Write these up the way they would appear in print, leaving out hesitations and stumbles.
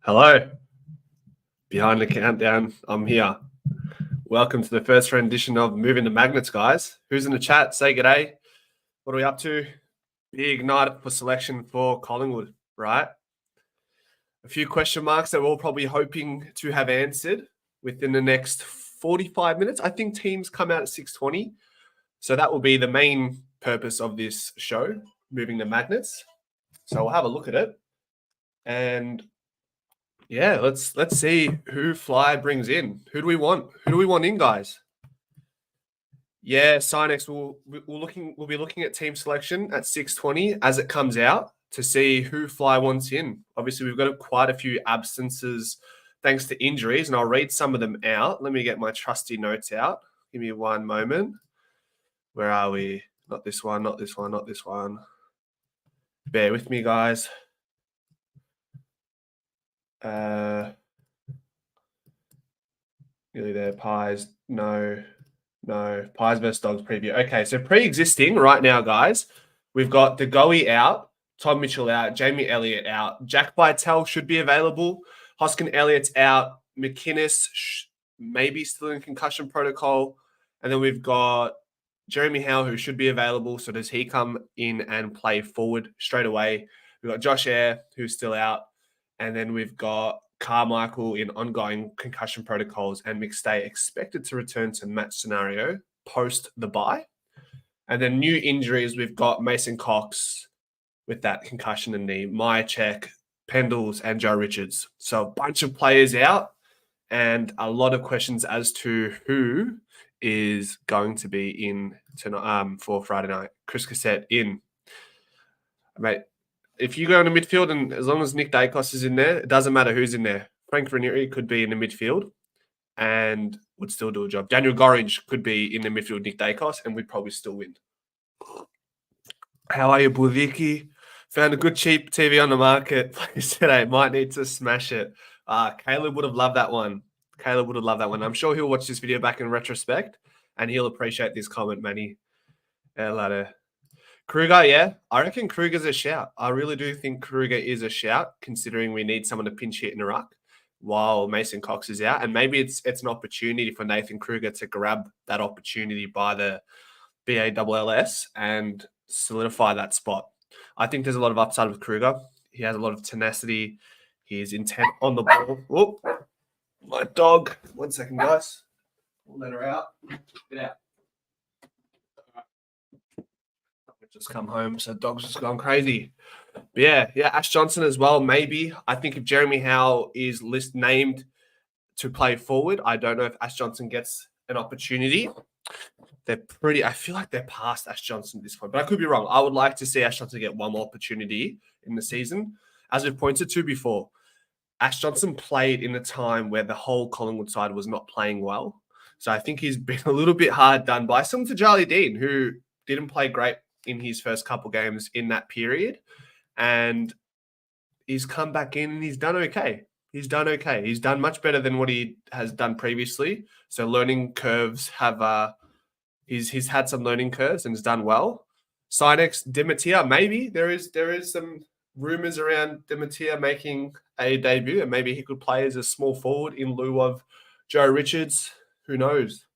Hello. Behind the countdown, I'm here. Welcome to the first rendition of Moving the Magnets, guys. Who's in the chat? Say g'day. What are we up to? Big night for selection for Collingwood, right? A few question marks that we're all probably hoping to have answered within the next 45 minutes. I think teams come out at 6:20. So that will be the main purpose of this show, Moving the Magnets. So we'll have a look at it. And yeah, let's see who Fly brings in. Who do we want? Who do we want in, guys? Yeah, Sinex we'll be looking at team selection at 6:20 as it comes out to see who Fly wants in. Obviously, we've got quite a few absences thanks to injuries, and I'll read some of them out. Let me get my trusty notes out. Give me one moment. Where are we? Not this one, not this one, not this one. Bear with me, guys. Nearly there. Pies. No. Pies versus Dogs preview. Okay, so pre-existing right now, guys, we've got De Goey out, Tom Mitchell out, Jamie Elliott out, Jack Bytel should be available, Hoskin Elliott's out, McInnes maybe still in concussion protocol, and then we've got Jeremy Howe who should be available. So does he come in and play forward straight away? We've got Josh Eyre who's still out. And then we've got Carmichael in ongoing concussion protocols and McStay expected to return to match scenario post the bye. And then new injuries, we've got Mason Cox with that concussion in knee, Myercheck, Pendles, and Joe Richards. So a bunch of players out and a lot of questions as to who is going to be in tonight for Friday night. Chris Cassette in. Mate, if you go in the midfield and as long as Nick Dacos is in there, it doesn't matter who's in there. Frank Ranieri could be in the midfield and would still do a job. Daniel Gorringe could be in the midfield, Nick Dacos, and we'd probably still win. How are you, Budiki? Found a good cheap TV on the market today. Might need to smash it. Caleb would have loved that one. I'm sure he'll watch this video back in retrospect and he'll appreciate this comment, Manny. Later. Kruger, yeah. I reckon Kruger's a shout. I really do think Kruger is a shout, considering we need someone to pinch hit in a ruck while Mason Cox is out. And maybe it's an opportunity for Nathan Kruger to grab that opportunity by the BALLS and solidify that spot. I think there's a lot of upside with Kruger. He has a lot of tenacity. He is intent on the ball. Oh, my dog. 1 second, guys. We'll let her out. Get out. Just come home, so dog's just gone crazy. But yeah, Ash Johnson as well, maybe. I think if Jeremy Howe is named to play forward, I don't know if Ash Johnson gets an opportunity. I feel like they're past Ash Johnson at this point, but I could be wrong. I would like to see Ash Johnson get one more opportunity in the season. As we've pointed to before, Ash Johnson played in a time where the whole Collingwood side was not playing well. So I think he's been a little bit hard done by. Similar to Charlie Dean, who didn't play great in his first couple games in that period. And he's come back in and he's done okay. He's done much better than what he has done previously. So learning curves have he's had some learning curves and has done well. Sinex, Dematia, maybe there is some rumors around Dematia making a debut and maybe he could play as a small forward in lieu of Joe Richards. Who knows?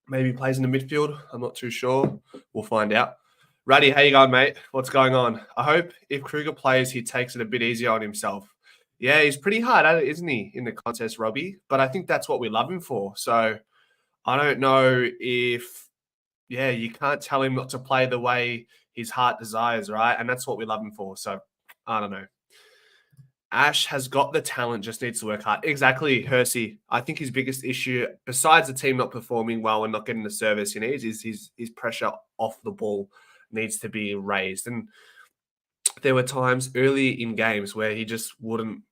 Maybe plays in the midfield. I'm not too sure. We'll find out. Ruddy, how you going, mate? What's going on? I hope if Kruger plays, he takes it a bit easier on himself. Yeah, he's pretty hard at it, isn't he, in the contest, Robbie? But I think that's what we love him for. So I don't know if, you can't tell him not to play the way his heart desires, right? And that's what we love him for. So I don't know. Ash has got the talent, just needs to work hard. Exactly, Hersey. I think his biggest issue, besides the team not performing well and not getting the service he needs, is his pressure off the ball needs to be raised. And there were times early in games where he just wouldn't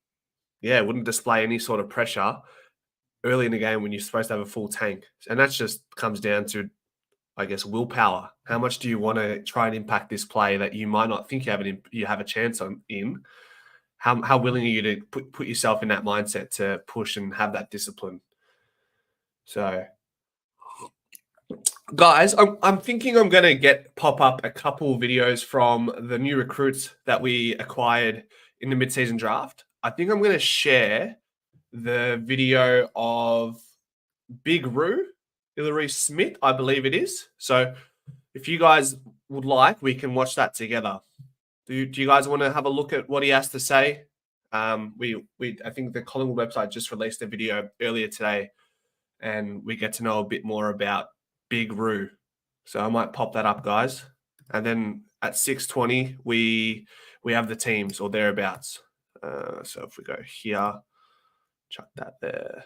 display any sort of pressure early in the game when you're supposed to have a full tank. And that just comes down to, I guess, willpower. How much do you want to try and impact this play that you might not think you have a chance in? How willing are you to put yourself in that mindset to push and have that discipline? So, guys, I'm thinking I'm going to pop up a couple videos from the new recruits that we acquired in the mid-season draft. I think I'm going to share the video of Big Roo, Ilaro Smith, I believe it is. So if you guys would like, we can watch that together. Do you guys want to have a look at what he has to say? I think the Collingwood website just released a video earlier today, and we get to know a bit more about Big Roo. So I might pop that up, guys. And then at 6:20, we have the teams or thereabouts. So if we go here, chuck that there,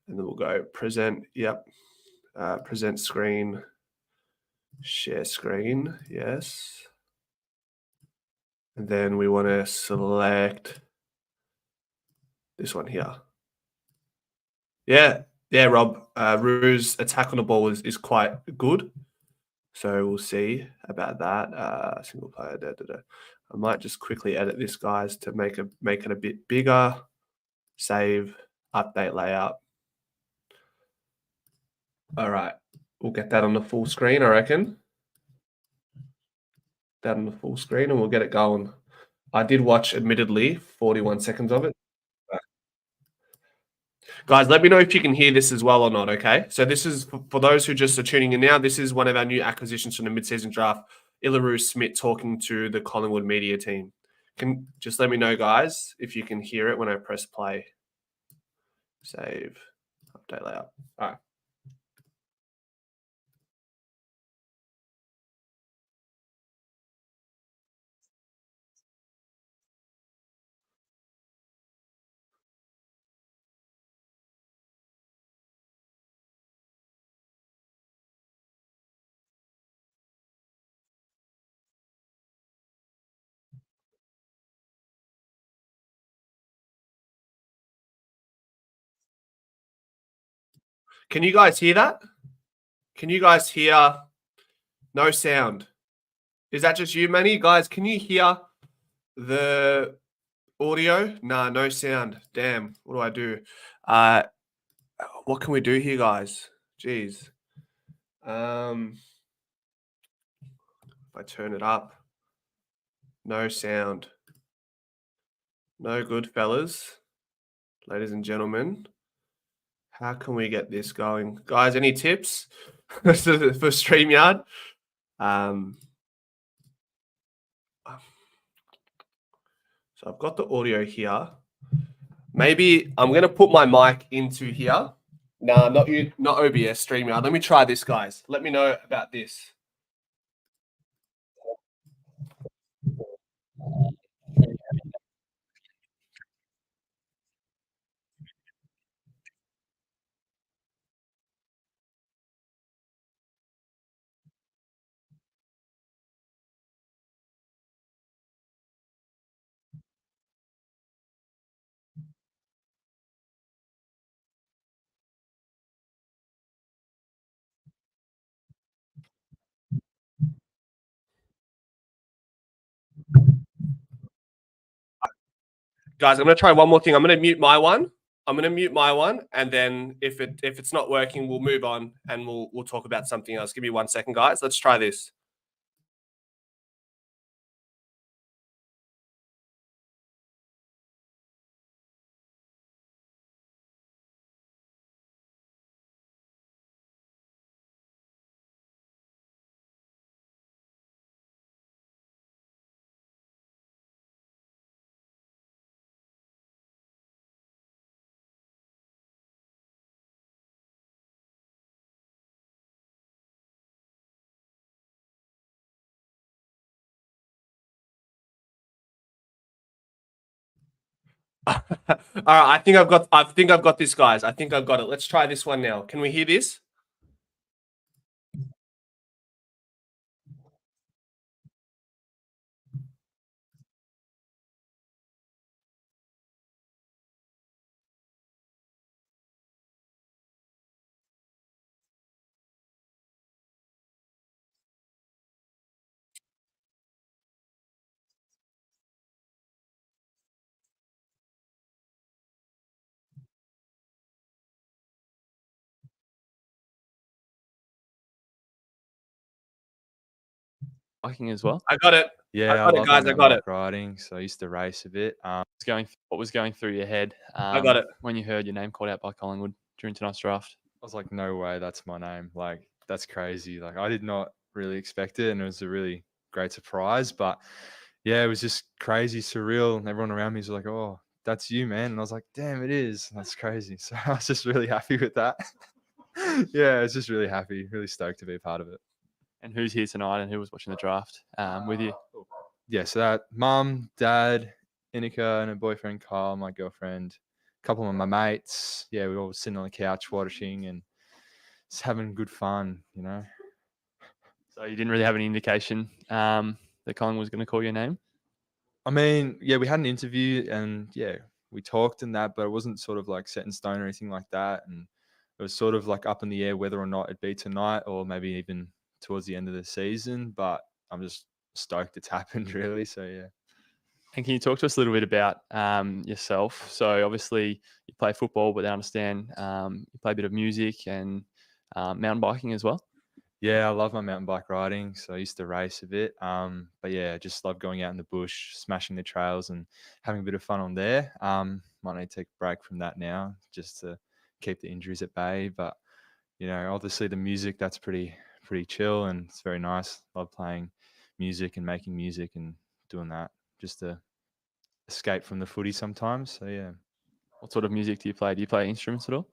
and then we'll go present. Yep, present screen, share screen. Yes, and then we want to select this one here. Yeah, Rob. Roo's attack on the ball is quite good. So we'll see about that. Single player. I might just quickly edit this, guys, to make it a bit bigger. Save, update layout. All right, we'll get that on the full screen, I reckon. That on the full screen, and we'll get it going. I did watch, admittedly, 41 seconds of it. Guys, let me know if you can hear this as well or not, okay? So this is, for those who just are tuning in now, this is one of our new acquisitions from the mid-season draft, Ilaro Smith talking to the Collingwood media team. Can just let me know, guys, if you can hear it when I press play. Save, update layout. All right. Can you guys hear that? Can you guys hear no sound? Is that just you, Manny? Guys, can you hear the audio? Nah, no sound. Damn, what do I do? What can we do here, guys? Jeez. If I turn it up, no sound. No good, fellas. Ladies and gentlemen. How can we get this going? Guys, any tips for StreamYard? So I've got the audio here. Maybe I'm going to put my mic into here. No, not you, not OBS, StreamYard. Let me try this, guys. Let me know about this. Guys, I'm going to try one more thing. I'm going to mute my one. And then if it's not working, we'll move on and we'll talk about something else. Give me 1 second, guys. Let's try this. All right, I think I've got this, guys. I think I've got it. Let's try this one now. Can we hear this? biking as well? I got it. Yeah, I got it, guys. I got it. riding, so I used to race a bit. What was going through your head I got it. when you heard your name called out by Collingwood during tonight's draft? I was like, no way, that's my name. Like, that's crazy. Like, I did not really expect it, and it was a really great surprise. But yeah, it was just crazy, surreal. And everyone around me was like, oh, that's you, man. And I was like, damn, it is. That's crazy. So I was just really happy with that. Yeah, I was just really happy, really stoked to be a part of it. And who's here tonight and who was watching the draft with you? Yeah, so that mum, dad, Inika and her boyfriend Kyle, my girlfriend, a couple of my mates. Yeah, we were all sitting on the couch watching and just having good fun, you know. So you didn't really have any indication that Collingwood was going to call your name? I mean, yeah, we had an interview and yeah, we talked and that, but it wasn't sort of like set in stone or anything like that. And it was sort of like up in the air whether or not it'd be tonight or maybe even towards the end of the season. But I'm just stoked it's happened, really. So yeah. And can you talk to us a little bit about yourself? So obviously you play football, but I understand you play a bit of music and mountain biking as well. Yeah, I love my mountain bike riding. So I used to race a bit. But yeah, just love going out in the bush, smashing the trails and having a bit of fun on there. Might need to take a break from that now just to keep the injuries at bay. But, you know, obviously the music, that's pretty chill and it's very nice. Love playing music and making music and doing that just to escape from the footy sometimes. So yeah. What sort of music do you play? Do you play instruments at all?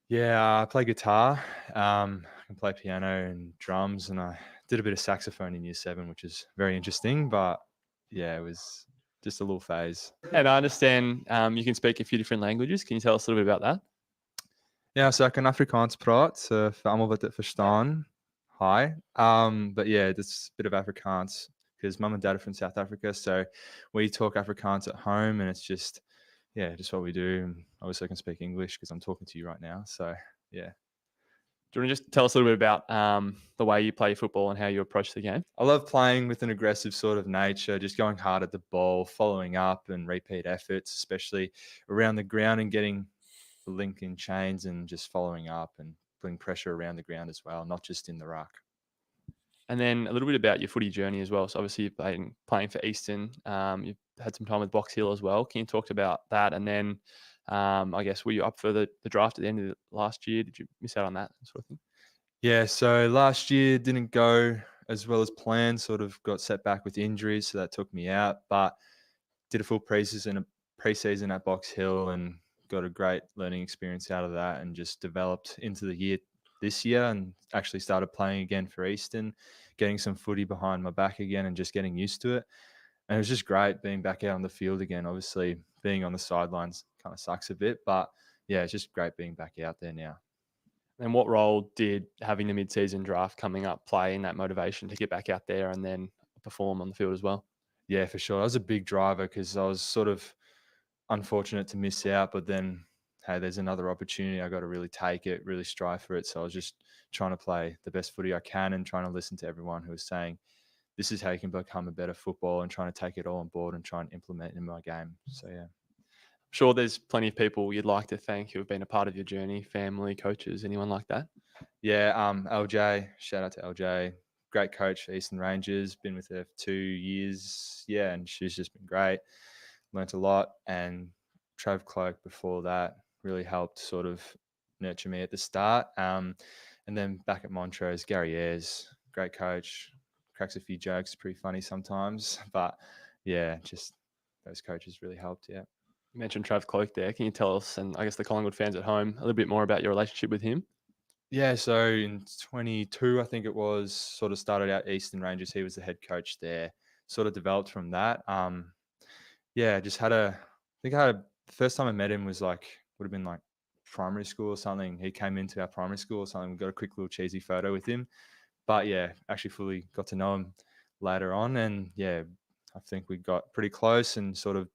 Yeah, I play guitar. I can play piano and drums, and I did a bit of saxophone in year 7, which is very interesting. But yeah, it was just a little phase. And I understand you can speak a few different languages. Can you tell us a little bit about that? Ja, so ek kan Afrikaans praat, vir almal wat dit verstaan. Hi. But yeah, that's a bit of Afrikaans because mum and dad are from South Africa, so we talk Afrikaans at home, and it's just just what we do. And obviously, I can speak English because I'm talking to you right now. So yeah. Do you want to just tell us a little bit about the way you play football and how you approach the game? I love playing with an aggressive sort of nature, just going hard at the ball, following up and repeat efforts, especially around the ground and getting the link in chains and just following up and putting pressure around the ground as well, not just in the ruck. And then a little bit about your footy journey as well. So obviously you've been playing for Eastern. You've had some time with Box Hill as well. Can you talk about that? And then I guess were you up for the draft at the end of last year? Did you miss out on that sort of thing? Yeah, so last year didn't go as well as planned, sort of got set back with injuries, so that took me out. But did a full preseason at Box Hill and got a great learning experience out of that and just developed into the year this year and actually started playing again for Eastern, getting some footy behind my back again and just getting used to it. And it was just great being back out on the field again. Obviously, being on the sidelines kind of sucks a bit, but yeah, it's just great being back out there now. And what role did having the mid-season draft coming up play in that motivation to get back out there and then perform on the field as well? Yeah, for sure. I was a big driver because I was sort of unfortunate to miss out, but then, hey, there's another opportunity. I got to really take it, really strive for it. So I was just trying to play the best footy I can and trying to listen to everyone who was saying, this is how you can become a better footballer, and trying to take it all on board and try and implement it in my game. So, yeah. I'm sure there's plenty of people you'd like to thank who have been a part of your journey, family, coaches, anyone like that? Yeah, LJ, shout out to LJ. Great coach for Eastern Rangers, been with her for 2 years. Yeah, and she's just been great. Learnt a lot. And Trav Cloak before that really helped sort of nurture me at the start. And then back at Montrose, Gary Ayres, great coach, cracks a few jokes, pretty funny sometimes. But yeah, just those coaches really helped, yeah. You mentioned Trav Cloak there. Can you tell us, and I guess the Collingwood fans at home, a little bit more about your relationship with him? Yeah, so in 22, I think it was, sort of started out Eastern Rangers. He was the head coach there, sort of developed from that. Just the first time I met him was would have been like primary school or something. He came into our primary school or something. We got a quick little cheesy photo with him. But yeah, actually fully got to know him later on. And yeah, I think we got pretty close and sort of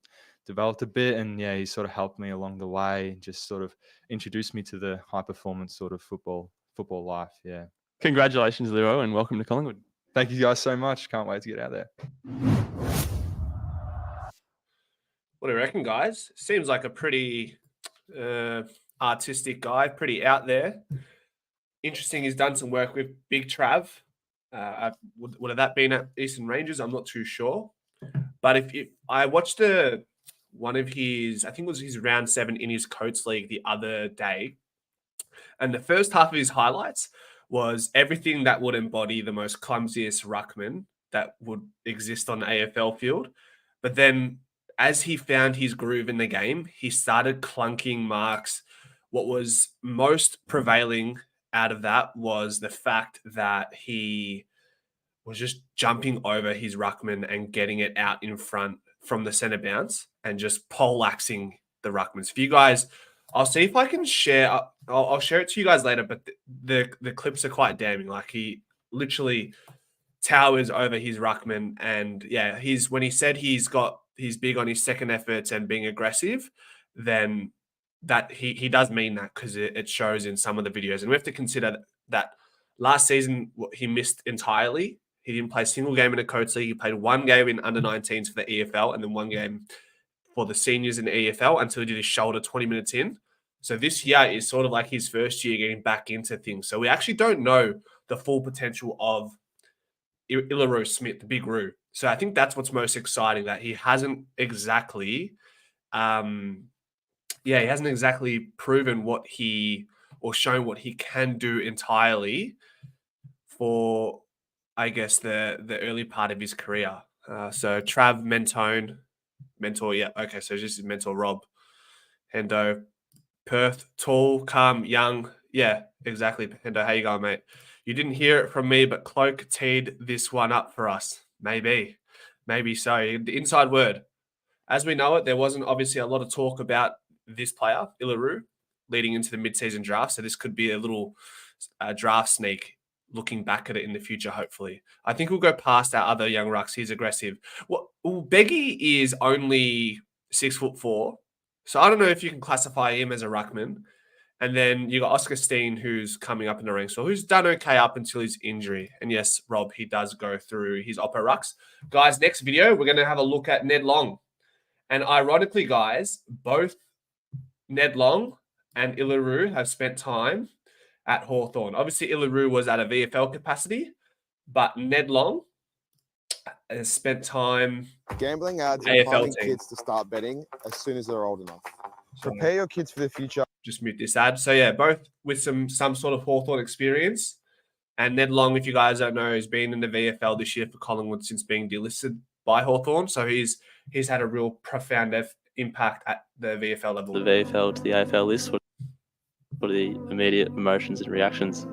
developed a bit. And yeah, he sort of helped me along the way, just sort of introduced me to the high performance sort of football life. Yeah. Congratulations, Ilaro, and welcome to Collingwood. Thank you guys so much. Can't wait to get out there. What do you reckon, guys? Seems like a pretty artistic guy, pretty out there. Interesting. He's done some work with Big Trav. Would have that been at Eastern Rangers? I'm not too sure. But if I watched one of his, I think it was his round 7 in his Coates League the other day, and the first half of his highlights was everything that would embody the most clumsiest ruckman that would exist on the AFL field. But then as he found his groove in the game, he started clunking marks. What was most prevailing out of that was the fact that he was just jumping over his ruckman and getting it out in front from the center bounce and just poleaxing the ruckmans. If you guys, I'll see if I can share. I'll share it to you guys later, but the clips are quite damning. Like he literally towers over his ruckman, and yeah, when he said he's big on his second efforts and being aggressive, then that he does mean that, because it shows in some of the videos. And we have to consider that last season he missed entirely. He didn't play a single game in a Coates League. He played one game in under-19s for the EFL and then one game for the seniors in the EFL until he did his shoulder 20 minutes in. So this year is sort of like his first year getting back into things. So we actually don't know the full potential of Ilaro Smith, the big Roo. So I think that's what's most exciting, that he hasn't exactly, he hasn't exactly proven or shown what he can do entirely for, I guess, the early part of his career. So Trav Mentor, yeah, okay, so just his mentor, Rob Hendo, Perth, tall, calm, young. Yeah, exactly. Hendo, how you going, mate? You didn't hear it from me, but Cloak teed this one up for us. Maybe so. The inside word. As we know it, there wasn't obviously a lot of talk about this player, Ilaro, leading into the mid-season draft. So this could be a little draft sneak looking back at it in the future, hopefully. I think we'll go past our other young rucks. He's aggressive. Well, Beggy is only 6'4", so I don't know if you can classify him as a ruckman. And then you got Oscar Steen, who's coming up in the ranks, who's done okay up until his injury. And yes, Rob, he does go through his oppo rucks. Guys, next video, we're going to have a look at Ned Long. And ironically, guys, both Ned Long and Ilaro have spent time at Hawthorn. Obviously, Ilaro was at a VFL capacity, but Ned Long has spent time gambling ads AFL and priming team. kids to start betting as soon as they're old enough. Prepare your kids for the future. Just mute this ad. So yeah, both with some sort of Hawthorn experience. And Ned Long, if you guys don't know, has been in the VFL this year for Collingwood since being delisted by Hawthorn. So he's had a real profound impact at the VFL level. The VFL to the AFL list, what are the immediate emotions and reactions?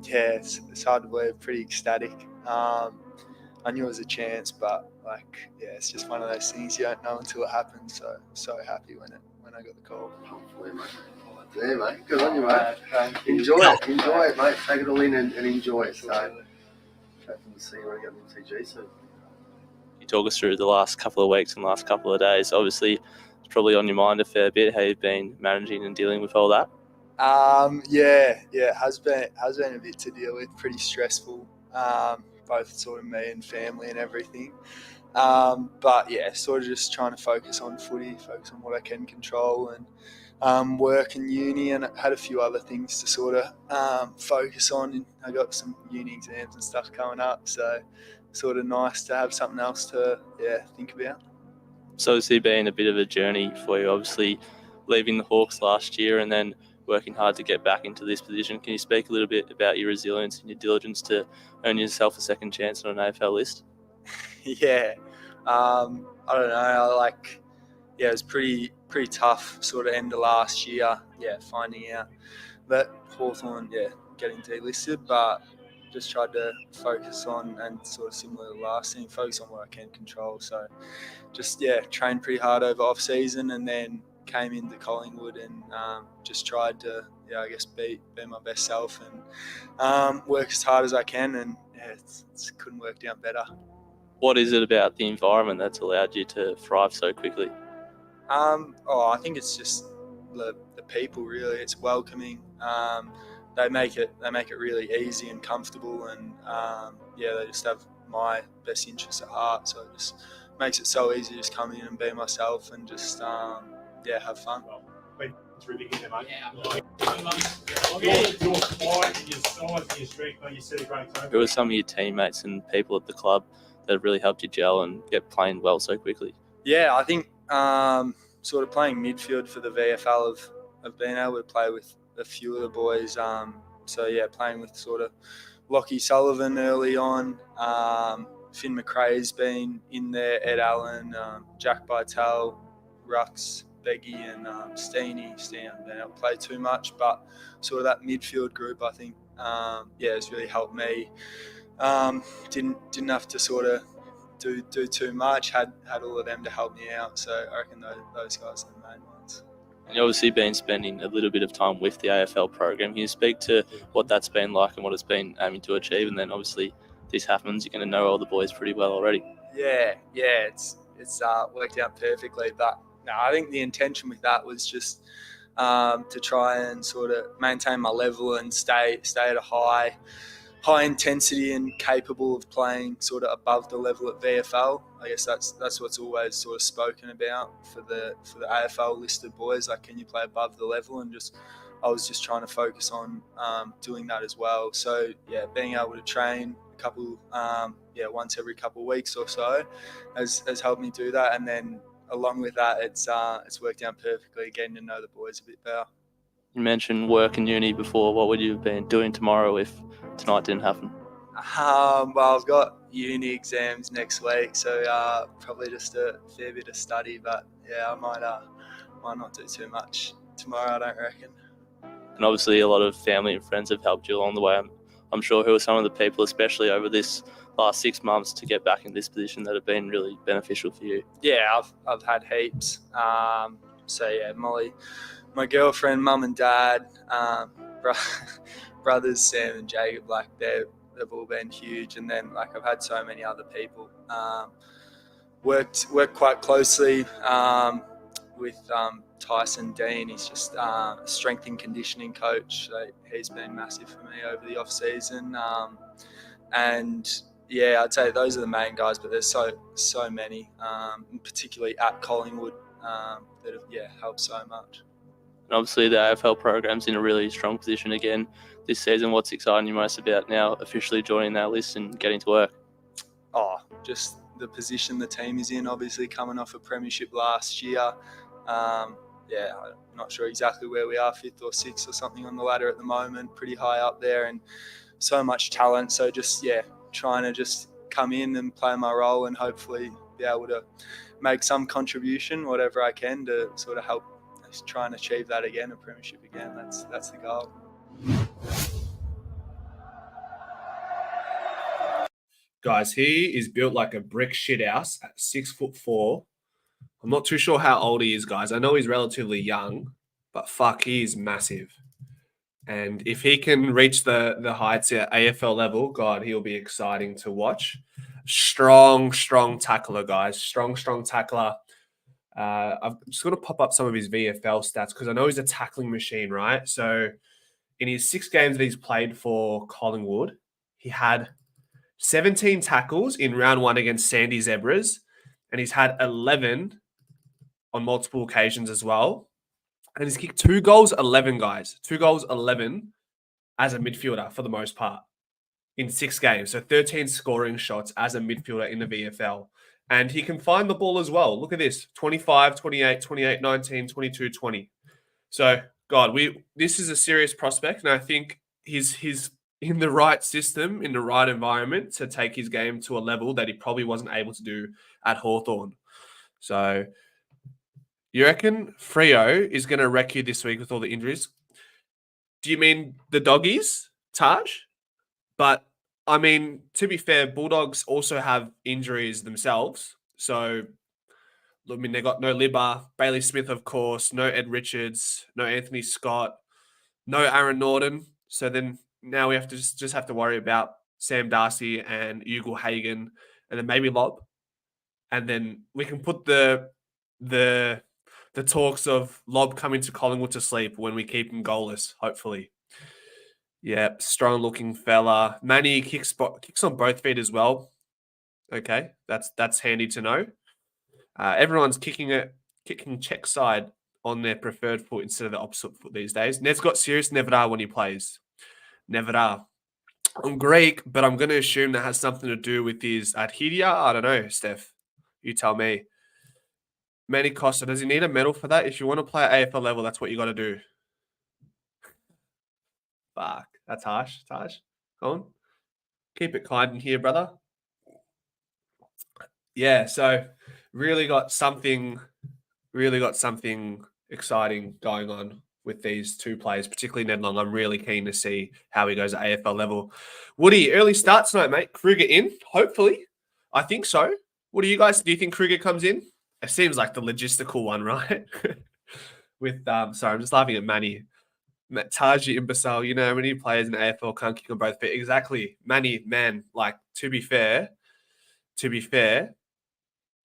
It's hard to believe, pretty ecstatic. I knew it was a chance, but it's just one of those things you don't know until it happens. So happy when I got the call. Hopefully, mate. Yeah, mate. Good on you, mate. Enjoy it, mate. Take it all in and enjoy it. So, hopefully we'll see you when you get the MCG soon. You talk us through the last couple of weeks and last couple of days. Obviously, it's probably on your mind a fair bit how you've been managing and dealing with all that. It has been a bit to deal with. Pretty stressful, both sort of me and family and everything. But yeah, sort of just trying to focus on footy, focus on what I can control, and work and uni, and had a few other things to sort of focus on. And I got some uni exams and stuff coming up, so sort of nice to have something else to think about. So it's been a bit of a journey for you, obviously leaving the Hawks last year and then working hard to get back into this position. Can you speak a little bit about your resilience and your diligence to earn yourself a second chance on an AFL list? I don't know. It was pretty tough sort of end of last year. Finding out that Hawthorn, getting delisted, but just tried to focus on, and sort of similar to last season, focus on what I can control. So just trained pretty hard over off season, and then came into Collingwood and just tried to be my best self and work as hard as I can, and it couldn't work out better. What is it about the environment that's allowed you to thrive so quickly? I think it's just the people, really. It's welcoming. They make it really easy and comfortable, and they just have my best interests at heart. So it just makes it so easy to just come in and be myself and just have fun. terrific in there, mate. Your fight, your size, and your strength, mate. You set a great tone. Who are some of your teammates and people at the club that have really helped you gel and get playing well so quickly? Yeah, I think sort of playing midfield for the VFL of being able to play with a few of the boys. So yeah, playing with sort of Lockie Sullivan early on. Finn McRae's been in there, Ed Allen, Jack Bytel, Rux, Beggy, and Steenie. Steenie hasn't been able to play too much, but sort of that midfield group, I think, has really helped me. Didn't have to sort of do too much. Had all of them to help me out. So I reckon those guys are the main ones. And you've obviously been spending a little bit of time with the AFL program. Can you speak to what that's been like and what it's been aiming to achieve? And then obviously this happens, you're going to know all the boys pretty well already. Yeah, it's worked out perfectly. But no, I think the intention with that was just to try and sort of maintain my level and stay at a high intensity and capable of playing sort of above the level at VFL. I guess that's what's always sort of spoken about for the AFL listed boys. Like, can you play above the level? And I was just trying to focus on doing that as well. So yeah, being able to train a couple, once every couple of weeks or so, has helped me do that. And then along with that, it's worked out perfectly, getting to know the boys a bit better. You mentioned work and uni before. What would you have been doing tomorrow if tonight didn't happen? Well, I've got uni exams next week, so probably just a fair bit of study. But yeah, I might not do too much tomorrow, I don't reckon. And obviously a lot of family and friends have helped you along the way. I'm sure who are some of the people, especially over this last 6 months, to get back in this position that have been really beneficial for you? Yeah, I've had heaps. So yeah, Molly, my girlfriend, mum and dad, brothers Sam and Jacob, like they've all been huge. And then like I've had so many other people. Worked quite closely with Tyson Dean. He's just a strength and conditioning coach. So he's been massive for me over the off season. And yeah, I'd say those are the main guys, but there's so many, particularly at Collingwood, that have helped so much. And obviously the AFL program's in a really strong position again this season. What's exciting you most about now officially joining that list and getting to work? Oh, just the position the team is in, obviously coming off a premiership last year. I'm not sure exactly where we are, 5th or 6th or something on the ladder at the moment, pretty high up there and so much talent. So just, trying to just come in and play my role and hopefully be able to make some contribution, whatever I can, to sort of help try and achieve that again, a premiership again. That's the goal. Guys, he is built like a brick shithouse at 6'4". I'm not too sure how old he is, guys. I know he's relatively young, but fuck, he is massive. And if he can reach the heights at AFL level, God, he'll be exciting to watch. Strong tackler, guys. Strong tackler. I'm just going to pop up some of his VFL stats because I know he's a tackling machine, right? So in his 6 games that he's played for Collingwood, he had 17 tackles in round 1 against Sandy Zebras, and he's had 11 on multiple occasions as well. And he's kicked 2 goals, 11, guys. 2 goals, 11 as a midfielder for the most part in 6 games. So 13 scoring shots as a midfielder in the VFL. And he can find the ball as well. Look at this. 25, 28, 28, 19, 22, 20. So, God, this is a serious prospect. And I think he's in the right system, in the right environment to take his game to a level that he probably wasn't able to do at Hawthorn. So, you reckon Freo is going to wreck you this week with all the injuries? Do you mean the doggies, Taj? But, I mean, to be fair, Bulldogs also have injuries themselves. So, I mean, they got no Libba, Bailey Smith, of course, no Ed Richards, no Anthony Scott, no Aaron Norton. So then now we have to just have to worry about Sam Darcy and Ugle Hagen and then maybe Lob. And then we can put the talks of Lob coming to Collingwood to sleep when we keep him goalless, hopefully. Yeah, strong-looking fella. Manny kicks on both feet as well. Okay, that's handy to know. Everyone's kicking check side on their preferred foot instead of the opposite foot these days. Ned's got serious nevada when he plays. Nevada. I'm Greek, but I'm going to assume that has something to do with his adhedia. I don't know, Steph. You tell me. Manny Costa, does he need a medal for that? If you want to play at AFL level, that's what you got to do. Fuck, that's harsh. It's harsh. Go on. Keep it kind in here, brother. Yeah, so really got something exciting going on with these two players, particularly Ned Long. I'm really keen to see how he goes at AFL level. Woody, early start tonight, mate. Kruger in, hopefully. I think so. What do you guys, do you think Kruger comes in? It seems like the logistical one, right? With, sorry, I'm just laughing at Manny. Taji, imbecile, you know how many players in AFL can't kick on both feet? Exactly. Manny, man, like, to be fair,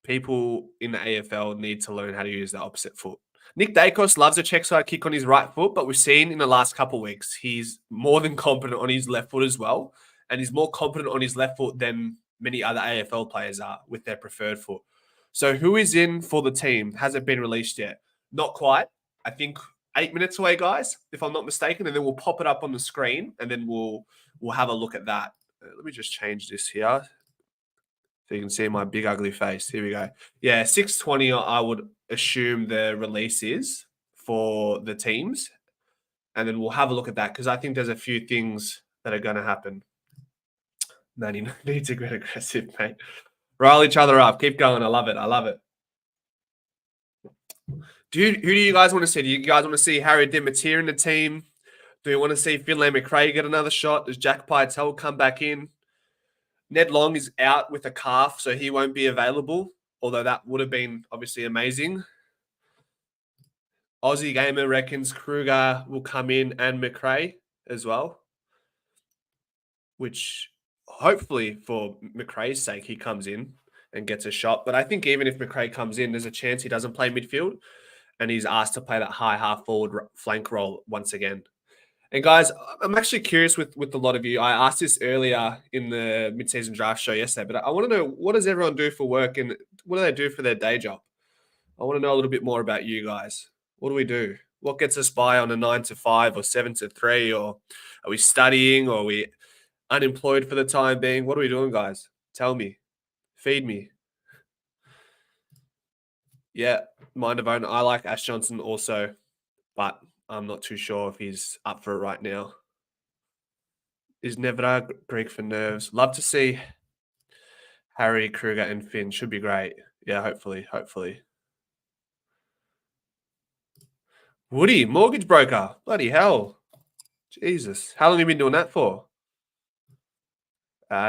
people in the AFL need to learn how to use the opposite foot. Nick Dacos loves a check side kick on his right foot, but we've seen in the last couple of weeks, he's more than competent on his left foot as well. And he's more competent on his left foot than many other AFL players are with their preferred foot. So who is in for the team? Hasn't been released yet. Not quite. I think 8 minutes away, guys, if I'm not mistaken. And then we'll pop it up on the screen and then we'll have a look at that. Let me just change this here so you can see my big ugly face. Here we go. Yeah, 6:20 I would assume the release is for the teams. And then we'll have a look at that because I think there's a few things that are going to happen. Manny needs to get aggressive, mate. Rile each other up. Keep going. I love it. I love it. Who do you guys want to see? Do you guys want to see Harry Dimatier in the team? Do you want to see Finlay McRae get another shot? Does Jack Pytel come back in? Ned Long is out with a calf, so he won't be available, although that would have been obviously amazing. Aussie Gamer reckons Kruger will come in and McRae as well, which hopefully for McRae's sake, he comes in and gets a shot. But I think even if McRae comes in, there's a chance he doesn't play midfield and he's asked to play that high half forward flank role once again. And guys, I'm actually curious with a lot of you. I asked this earlier in the mid-season draft show yesterday, but I want to know, what does everyone do for work and what do they do for their day job? I want to know a little bit more about you guys. What do we do? What gets us by on a 9 to 5 or 7 to 3? Or are we studying or are we unemployed for the time being? What are we doing, guys? Tell me. Feed me. Yeah, mind of own. I like Ash Johnson also, but I'm not too sure if he's up for it right now. Is Nevada Greek for nerves? Love to see Harry, Kruger, and Finn. Should be great. Yeah, hopefully. Woody, mortgage broker. Bloody hell. Jesus. How long have you been doing that for?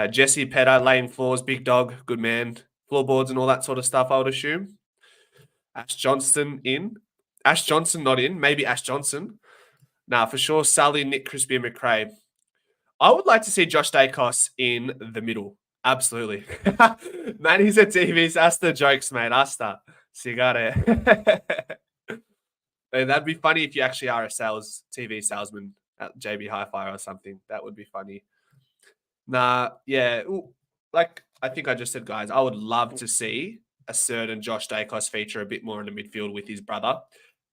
Jesse Petter, laying floors, big dog, good man. Floorboards and all that sort of stuff, I would assume. Ash Johnson in. Ash Johnson not in. Maybe Ash Johnson. Nah, for sure, Sally, Nick Crispy, and McRae. I would like to see Josh Dacos in the middle. Absolutely. Man, he's a TV. That's the jokes, mate. Asta. Cigare. That'd be funny if you actually are a TV salesman at JB Hi-Fi or something. That would be funny. Nah, yeah. Ooh, like I think I just said, guys, I would love to see a certain Josh Dacos feature a bit more in the midfield with his brother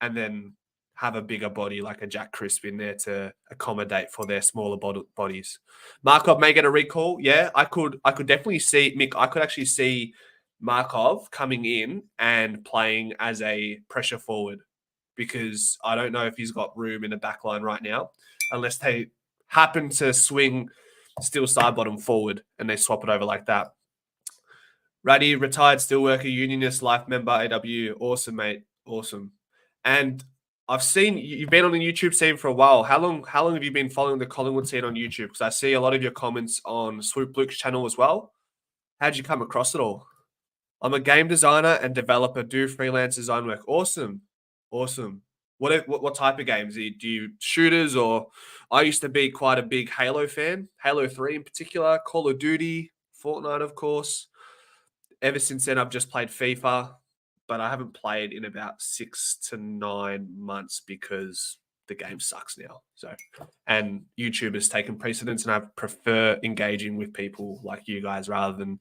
and then have a bigger body like a Jack Crisp in there to accommodate for their smaller bodies. Markov may get a recall. Yeah, I could definitely see, Mick, I could actually see Markov coming in and playing as a pressure forward because I don't know if he's got room in the back line right now unless they happen to swing still side bottom forward and they swap it over like that. Raddy, retired steelworker, unionist, life member, AW. Awesome, mate. Awesome. And I've seen you've been on the YouTube scene for a while. How long have you been following the Collingwood scene on YouTube? Because I see a lot of your comments on Swoop Luke's channel as well. How'd you come across it all? I'm a game designer and developer, do freelance design work. Awesome. What type of games? Do you shooters or I used to be quite a big Halo fan, Halo 3 in particular, Call of Duty, Fortnite, of course. Ever since then, I've just played FIFA, but I haven't played in about 6 to 9 months because the game sucks now. So, and YouTube has taken precedence and I prefer engaging with people like you guys rather than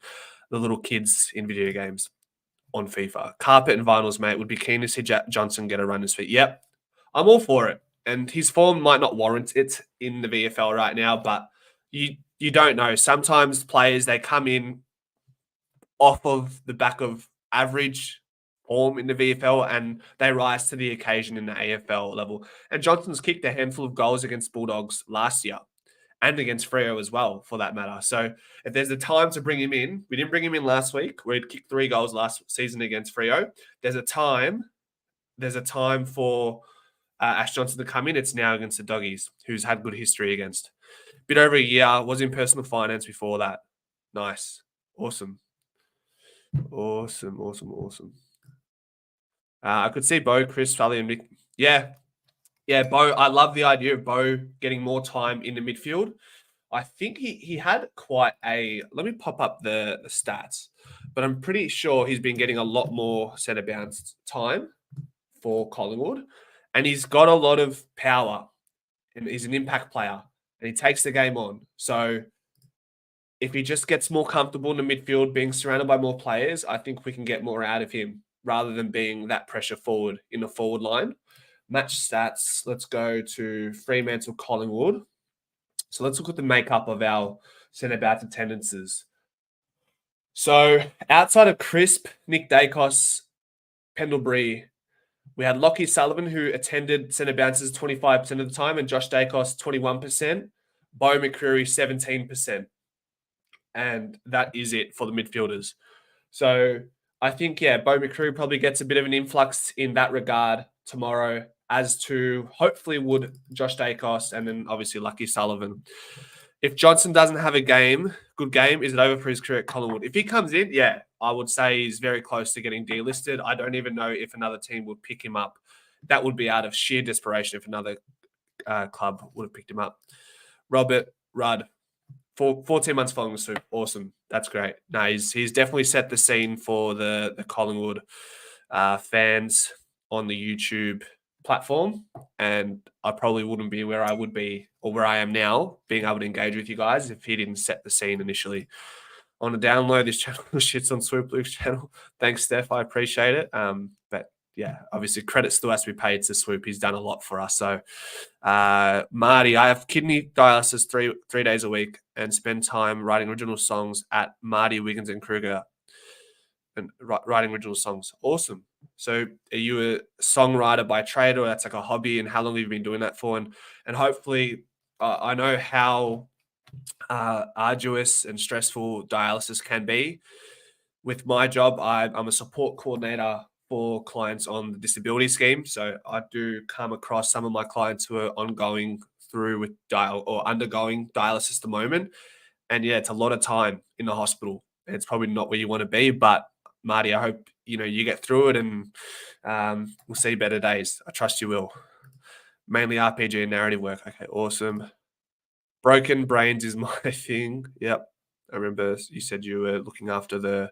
the little kids in video games. on FIFA. Carpet and vinyls, mate. Would be keen to see Jack Johnson get a run his feet. Yep, I'm all for it. And his form might not warrant it in the VFL right now, but you don't know. Sometimes players, they come in off of the back of average form in the VFL and they rise to the occasion in the AFL level. And Johnson's kicked a handful of goals against Bulldogs last year and against Freo as well, for that matter. So if there's a time to bring him in, we didn't bring him in last week. We'd kicked 3 goals last season against Freo. There's a time for Ash Johnson to come in. It's now against the Doggies, who's had good history against. Bit over a year, was in personal finance before that. Nice. Awesome. I could see Bo, Chris, Sully, and Mick. Yeah, Bo. I love the idea of Bo getting more time in the midfield. I think he had quite a. Let me pop up the stats, but I'm pretty sure he's been getting a lot more centre bounce time for Collingwood, and he's got a lot of power, and he's an impact player, and he takes the game on. So if he just gets more comfortable in the midfield, being surrounded by more players, I think we can get more out of him rather than being that pressure forward in the forward line. Match stats. Let's go to Fremantle Collingwood. So let's look at the makeup of our centre back attendances. So outside of Crisp, Nick Dacos, Pendlebury, we had Lockie Sullivan, who attended centre bounces 25% of the time, and Josh Dacos 21%, Bo McCreary 17%. And that is it for the midfielders. So I think, Bo McCreary probably gets a bit of an influx in that regard tomorrow, as to hopefully would Josh Dacos and then obviously Lucky Sullivan. If Johnson doesn't have a good game, is it over for his career at Collingwood? If he comes in, I would say he's very close to getting delisted. I don't even know if another team would pick him up. That would be out of sheer desperation if another club would have picked him up. Robert Rudd, 14 months following the Super. Awesome. That's great. No, he's definitely set the scene for the Collingwood fans on the YouTube platform, and I probably wouldn't be where I would be or where I am now, being able to engage with you guys, if he didn't set the scene initially. On a download, this channel shits on Swoop Luke's channel. Thanks, Steph. I appreciate it. But obviously credit still has to be paid to Swoop. He's done a lot for us. So Marty, I have kidney dialysis three days a week and spend time writing original songs at Marty, Wiggins and Kruger and writing original songs. Awesome. So are you a songwriter by trade, or that's like a hobby, and how long have you been doing that for? And hopefully I know how arduous and stressful dialysis can be. With my job, I'm a support coordinator for clients on the disability scheme. So I do come across some of my clients who are ongoing through with undergoing dialysis at the moment. And it's a lot of time in the hospital. And it's probably not where you want to be, but Marty, I hope you get through it, and we'll see better days. I trust you will. Mainly RPG and narrative work. Okay, awesome. Broken brains is my thing. Yep. I remember you said you were looking after the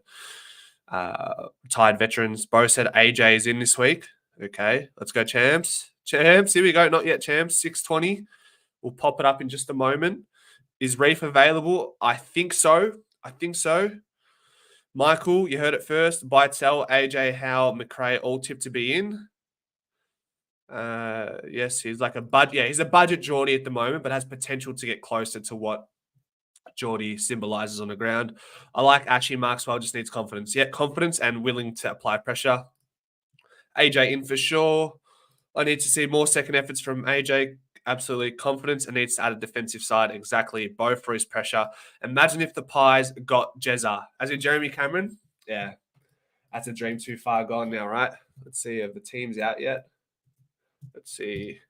retired veterans. Bo said AJ is in this week. Okay, let's go, champs. Champs, here we go. Not yet, champs. 6:20. We'll pop it up in just a moment. Is Reef available? I think so. Michael, you heard it first. Bytel, AJ, Howe, McRae, all tipped to be in. Yes, he's like a budget. Yeah, he's a budget Geordie at the moment, but has potential to get closer to what Geordie symbolizes on the ground. I like Ashley Maxwell, just needs confidence. Yeah, confidence and willing to apply pressure. AJ in for sure. I need to see more second efforts from AJ. Absolutely. Confidence, and needs to add a defensive side. Exactly. Both for his pressure. Imagine if the Pies got Jezza, as in Jeremy Cameron. Yeah, that's a dream too far gone now, right? Let's see if the team's out yet. Let's see.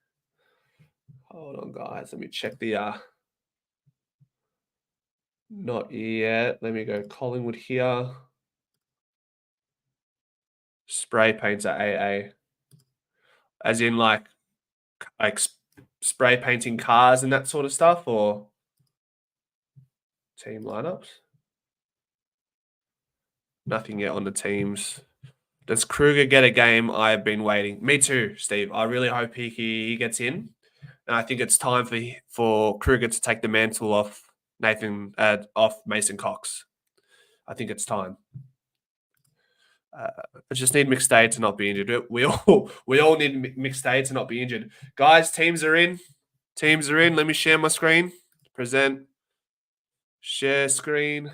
Hold on, guys. Let me check the not yet. Let me go Collingwood here. Spray painter AA. As in like spray painting cars and that sort of stuff, or team lineups? Nothing yet on the teams. Does Kruger get a game? I've been waiting. Me too, Steve. I really hope he gets in. And I think it's time for Kruger to take the mantle off Mason Cox. I think it's time. I just need McStay to not be injured. We all need McStay to not be injured. Guys, teams are in. Teams are in. Let me share my screen. Present. Share screen.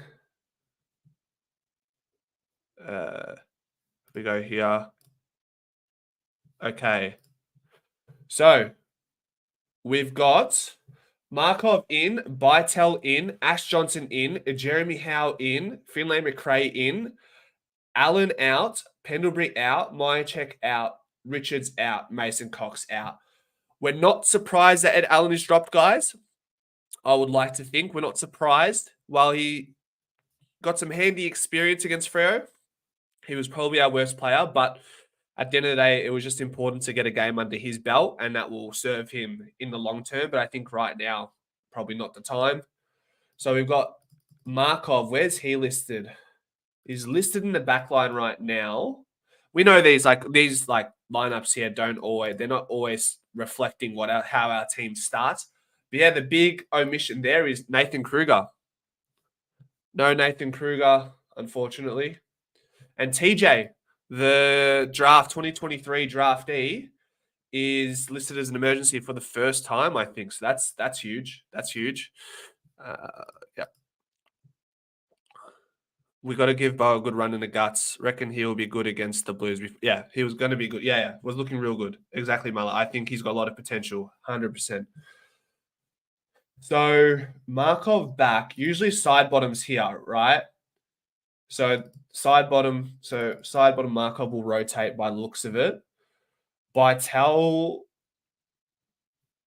We go here. Okay. So we've got Markov in, Bytel in, Ash Johnson in, Jeremy Howe in, Finlay McRae in, Allen out, Pendlebury out, Myercheck out, Richards out, Mason Cox out. We're not surprised that Ed Allen is dropped, guys. I would like to think we're not surprised. While he got some handy experience against Freo, he was probably our worst player, but at the end of the day, it was just important to get a game under his belt, and that will serve him in the long term. But I think right now, probably not the time. So we've got Markov. Where's he listed? He's listed in the back line right now. We know these lineups here they're not always reflecting how our team starts. But yeah, the big omission there is Nathan Kruger. No Nathan Kruger, unfortunately. And TJ, the draft 2023 draftee, is listed as an emergency for the first time, I think. So that's huge. That's huge. Yeah. We got to give Bo a good run in the guts. Reckon he'll be good against the Blues. Yeah, he was going to be good. Yeah, was looking real good. Exactly, Mala. I think he's got a lot of potential, 100%. So Markov back. Usually side bottoms here, right? So side bottom Markov will rotate by the looks of it. Bytel,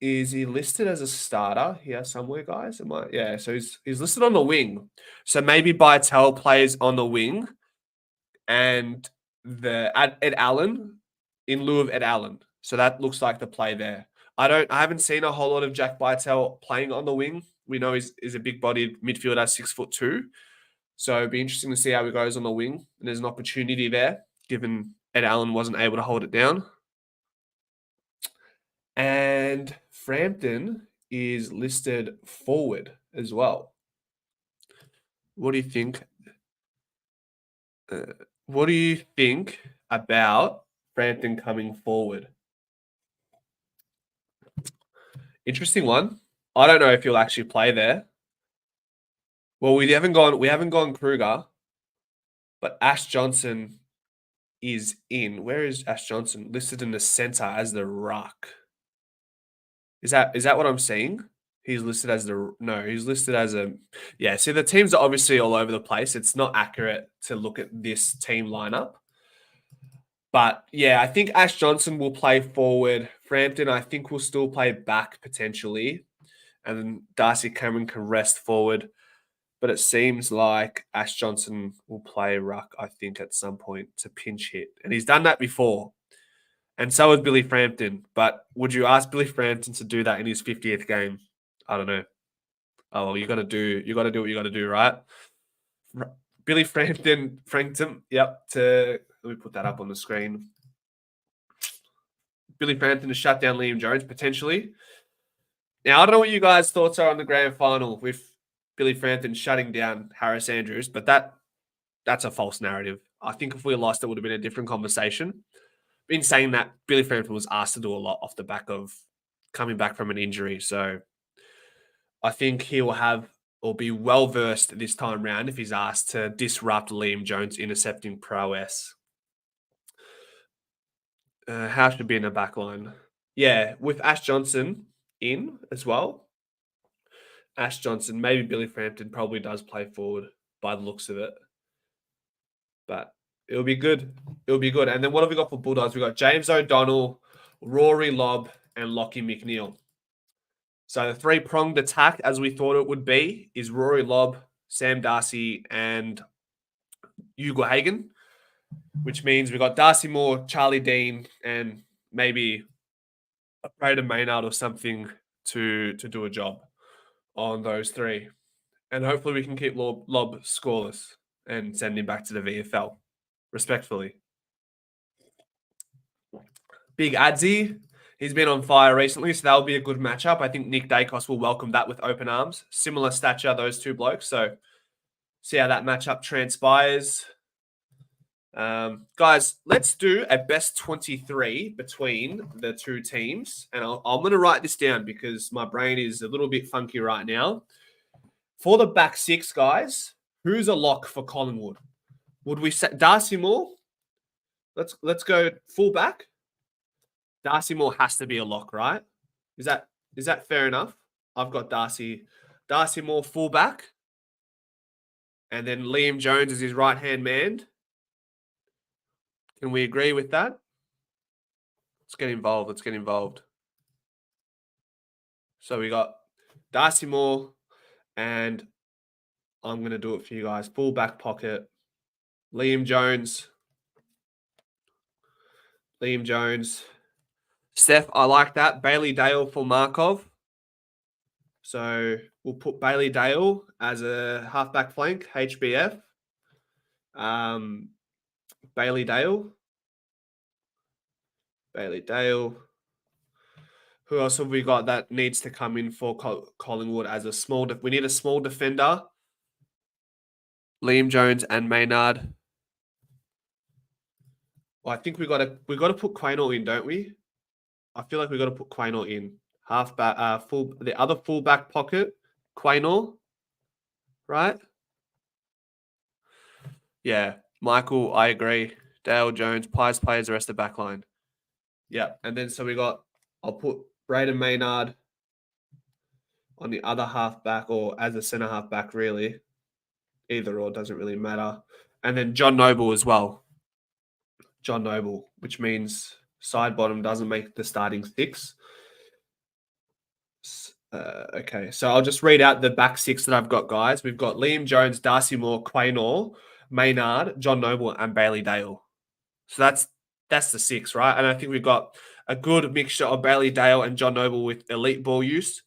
is he listed as a starter here somewhere, guys? Yeah, so he's listed on the wing. So maybe Bytel plays on the wing and Ed Allen in lieu of Ed Allen. So that looks like the play there. I haven't seen a whole lot of Jack Bytel playing on the wing. We know he's a big-bodied midfielder, 6'2". So it'd be interesting to see how he goes on the wing. And there's an opportunity there, given Ed Allen wasn't able to hold it down. And Frampton is listed forward as well. What do you think? What do you think about Frampton coming forward? Interesting one. I don't know if he'll actually play there. Well, we haven't gone Kruger, but Ash Johnson is in. Where is Ash Johnson? Listed in the center as the ruck. Is that what I'm seeing? He's listed as he's listed as a, yeah. See, the teams are obviously all over the place. It's not accurate to look at this team lineup. But yeah, I think Ash Johnson will play forward. Frampton, I think, will still play back potentially. And then Darcy Cameron can rest forward. But it seems like Ash Johnson will play ruck, I think, at some point to pinch hit. And he's done that before. And so has Billy Frampton. But would you ask Billy Frampton to do that in his 50th game? I don't know. Oh, well, you got to do what you got to do, right? Billy Frampton, yep. Let me put that up on the screen. Billy Frampton to shut down Liam Jones, potentially. Now, I don't know what you guys' thoughts are on the grand final with Billy Frampton shutting down Harris Andrews, but that's a false narrative. I think if we lost, it would have been a different conversation. In saying that, Billy Frampton was asked to do a lot off the back of coming back from an injury. So I think he will be well-versed this time round if he's asked to disrupt Liam Jones' intercepting prowess. How should be in the back line? Yeah, with Ash Johnson in as well. Ash Johnson, maybe Billy Frampton probably does play forward by the looks of it. But it'll be good. It'll be good. And then what have we got for Bulldogs? We've got James O'Donnell, Rory Lobb, and Lockie McNeil. So the three-pronged attack, as we thought it would be, is Rory Lobb, Sam Darcy, and Hugo Hagen, which means we've got Darcy Moore, Charlie Dean, and maybe a Braden Maynard or something to do a job on those three. And hopefully we can keep Lobb scoreless and send him back to the VFL, respectfully. Big Adzi, he's been on fire recently, so that'll be a good matchup. I think Nick Dacos will welcome that with open arms. Similar stature, those two blokes. So see how that matchup transpires. Guys, let's do a best 23 between the two teams. And I'm going to write this down because my brain is a little bit funky right now. For the back six, guys, who's a lock for Collingwood? Would we say Darcy Moore? Let's go fullback. Darcy Moore has to be a lock, right? Is that fair enough? I've got Darcy Moore fullback. And then Liam Jones is his right-hand man. Can we agree with that? Let's get involved. So we got Darcy Moore, and I'm going to do it for you guys. Full back pocket. Liam Jones. Steph, I like that. Bailey Dale for Markov. So we'll put Bailey Dale as a halfback flank, HBF. Bailey Dale. Who else have we got that needs to come in for Collingwood as a small? We need a small defender. Liam Jones and Maynard. Well, I think we got to put Quaynor in, don't we? I feel like we got to put Quaynor in. Halfback, the other fullback pocket, Quaynor, right? Yeah, Michael, I agree. Dale Jones, Pies plays the rest of the back line. Yeah, and then so I'll put Braden Maynard on the other halfback or as a centre halfback, really. Either or, doesn't really matter. And then John Noble as well. John Noble, which means side bottom doesn't make the starting six. Okay, so I'll just read out the back six that I've got, guys. We've got Liam Jones, Darcy Moore, Quaynor, Maynard, John Noble, and Bailey Dale. So that's the six, right? And I think we've got a good mixture of Bailey Dale and John Noble with elite ball use.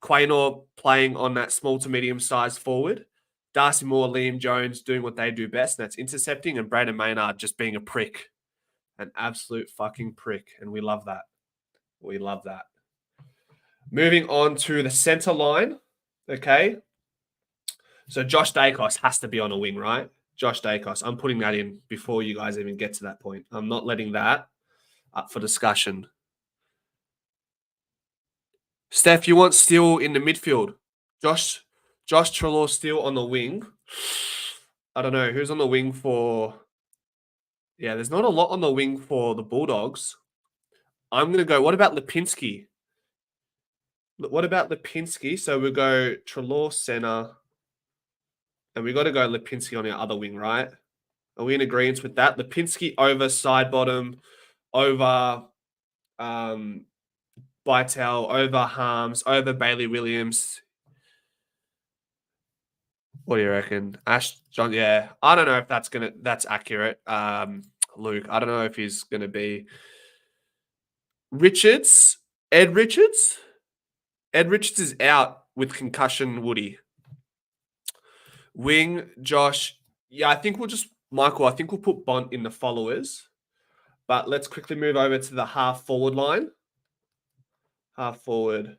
Quaynor playing on that small to medium-sized forward. Darcy Moore, Liam Jones doing what they do best, and that's intercepting, and Braden Maynard just being a prick. An absolute fucking prick, and we love that. Moving on to the centre line, okay? So Josh Dacos has to be on a wing, right? Josh Dacos. I'm putting that in before you guys even get to that point. I'm not letting that up for discussion. Steph, you want Steele in the midfield? Josh Treloar Steele on the wing. I don't know. Who's on the wing for... Yeah, there's not a lot on the wing for the Bulldogs. I'm going to go... What about Lipinski? So we'll go Treloar centre. And we got to go Lipinski on our other wing, right? Are we in agreement with that? Lipinski over side bottom, over Bytel, over Harms, over Bailey Williams. What do you reckon? John, yeah. I don't know if that's accurate. Luke, I don't know if he's gonna be Richards. Ed Richards is out with concussion, Woody. Wing, Josh. Yeah, I think we'll put Bont in the followers. But let's quickly move over to the half forward line. Half forward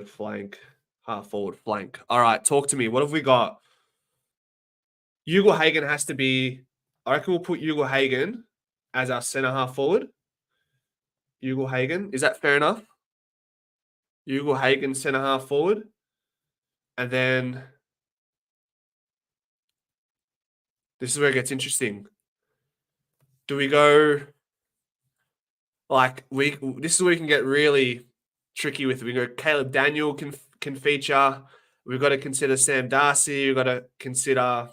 flank. All right, talk to me. What have we got? Ugle-Hagan has to be... I reckon we'll put Ugle-Hagan as our centre half forward. Ugle-Hagan. Is that fair enough? Ugle-Hagan centre half forward. And then... This is where it gets interesting. Do we go... This is where we can get really tricky with it. We go Caleb Daniel can feature. We've got to consider Sam Darcy. We've got to consider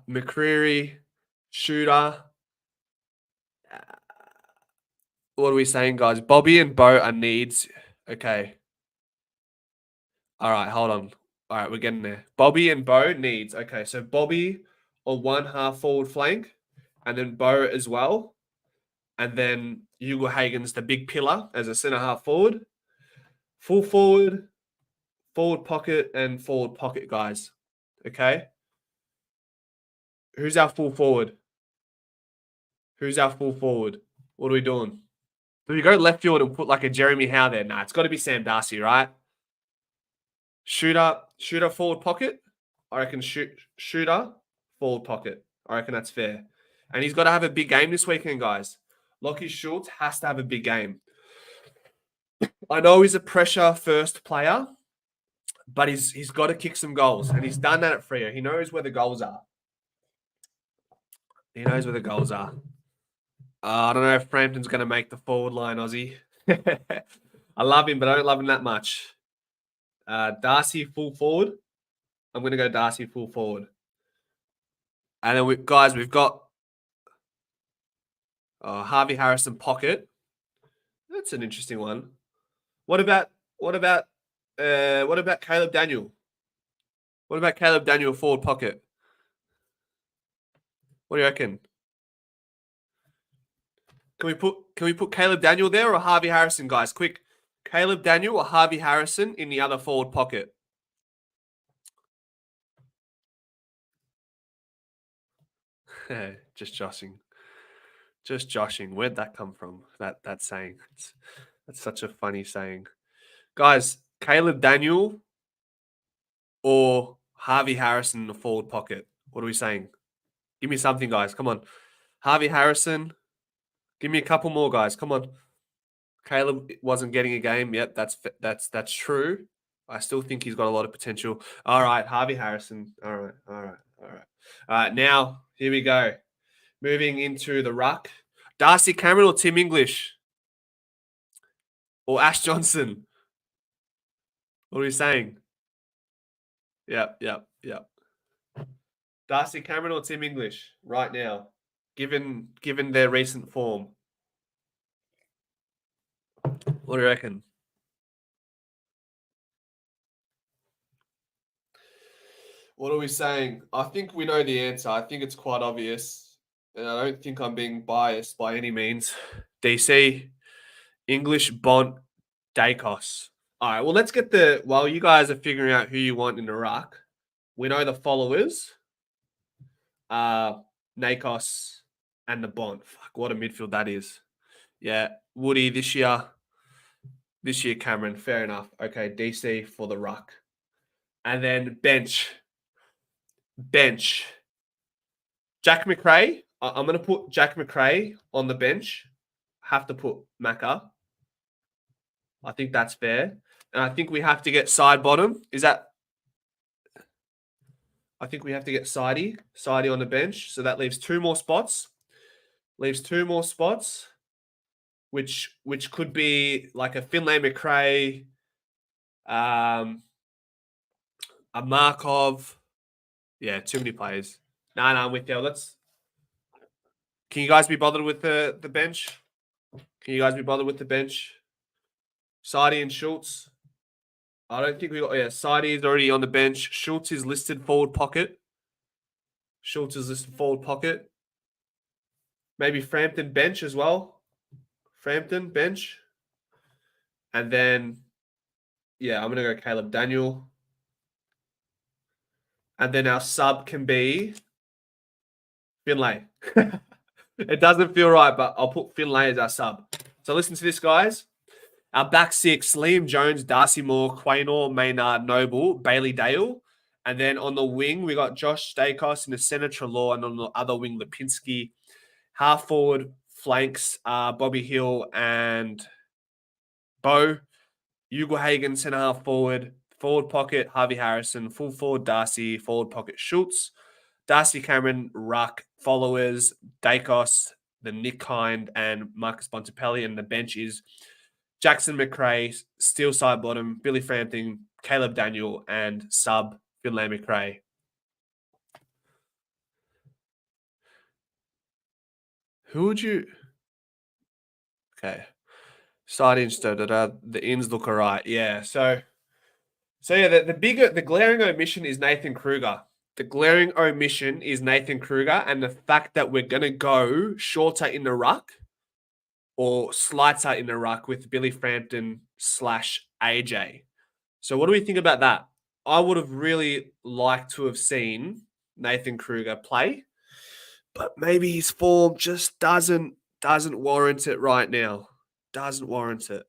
McCreary, Shooter. What are we saying, guys? Bobby and Bo are needs. Okay. All right, hold on. All right, we're getting there. Bobby and Bo needs. Okay, so Bobby on one half forward flank, and then Bo as well. And then Ugle-Hagan's the big pillar as a centre half forward. Full forward, forward pocket, and forward pocket, guys. Okay? Who's our full forward? What are we doing? Do we go left field and put like a Jeremy Howe there? Nah, it's got to be Sam Darcy, right? Shooter, forward pocket. I reckon shooter, forward pocket. I reckon that's fair. And he's got to have a big game this weekend, guys. Lockie Schultz has to have a big game. I know he's a pressure first player, but he's got to kick some goals, and he's done that at Freo. He knows where the goals are. He knows where the goals are. I don't know if Frampton's going to make the forward line, Aussie. I love him, but I don't love him that much. Darcy full forward. I'm going to go Darcy full forward. And then we've got Harvey Harrison pocket. That's an interesting one. What about Caleb Daniel? What about Caleb Daniel forward pocket? What do you reckon? Can we put Caleb Daniel there or Harvey Harrison, guys? Quick. Caleb Daniel or Harvey Harrison in the other forward pocket? Just joshing. Where'd that come from? That saying. That's such a funny saying. Guys, Caleb Daniel or Harvey Harrison in the forward pocket? What are we saying? Give me something, guys. Come on. Harvey Harrison. Give me a couple more, guys. Come on. Caleb wasn't getting a game. Yep, that's true. I still think he's got a lot of potential. All right, Harvey Harrison. All right. Now, here we go. Moving into the ruck. Darcy Cameron or Tim English? Or Ash Johnson? What are we saying? Yep. Darcy Cameron or Tim English right now, given their recent form. What do you reckon? What are we saying? I think we know the answer. I think it's quite obvious. And I don't think I'm being biased by any means. DC, English, Bont, Dacos. All right, well, let's get while you guys are figuring out who you want in the ruck, we know the followers are Nakos and the Bont. Fuck, what a midfield that is. Yeah, Woody this year, Cameron. Fair enough. Okay, DC for the ruck. And then bench. Jack McRae. I'm going to put Jack McRae on the bench. Have to put Macca. I think that's fair. And I think we have to get side bottom. I think we have to get Sidey on the bench. So that leaves two more spots. Which could be like a Finlay McRae, a Markov. Yeah, too many players. No, I'm with you. Can you guys be bothered with the bench? Sidey and Schultz. I don't think we got. Yeah, Sidey is already on the bench. Schultz is listed forward pocket. Maybe Frampton bench as well. Frampton bench. And then, yeah, I'm going to go Caleb Daniel. And then our sub can be Finlay. It doesn't feel right, but I'll put Finlay as our sub. So listen to this, guys. Our back six, Liam Jones, Darcy Moore, Quaynor, Maynard, Noble, Bailey Dale. And then on the wing, we got Josh Stakos in the center, Trelaw, and on the other wing, Lipinski. Half forward flanks, Bobby Hill and Bo. Ugelhagen, center half forward. Forward pocket, Harvey Harrison. Full forward, Darcy. Forward pocket, Schultz. Darcy Cameron, ruck, followers, Dacos, the Nick Kind, and Marcus Bontempelli. And the bench is Jackson McRae, steel side bottom, Billy Frampton, Caleb Daniel, and sub Finlay McRae. Who would you? Okay. Side inch, the ins look all right. Yeah. So yeah, the glaring omission is Nathan Kruger. And the fact that we're going to go shorter in the ruck or slighter in the ruck with Billy Frampton / AJ. So what do we think about that? I would have really liked to have seen Nathan Kruger play, but maybe his form just doesn't warrant it right now. Doesn't warrant it.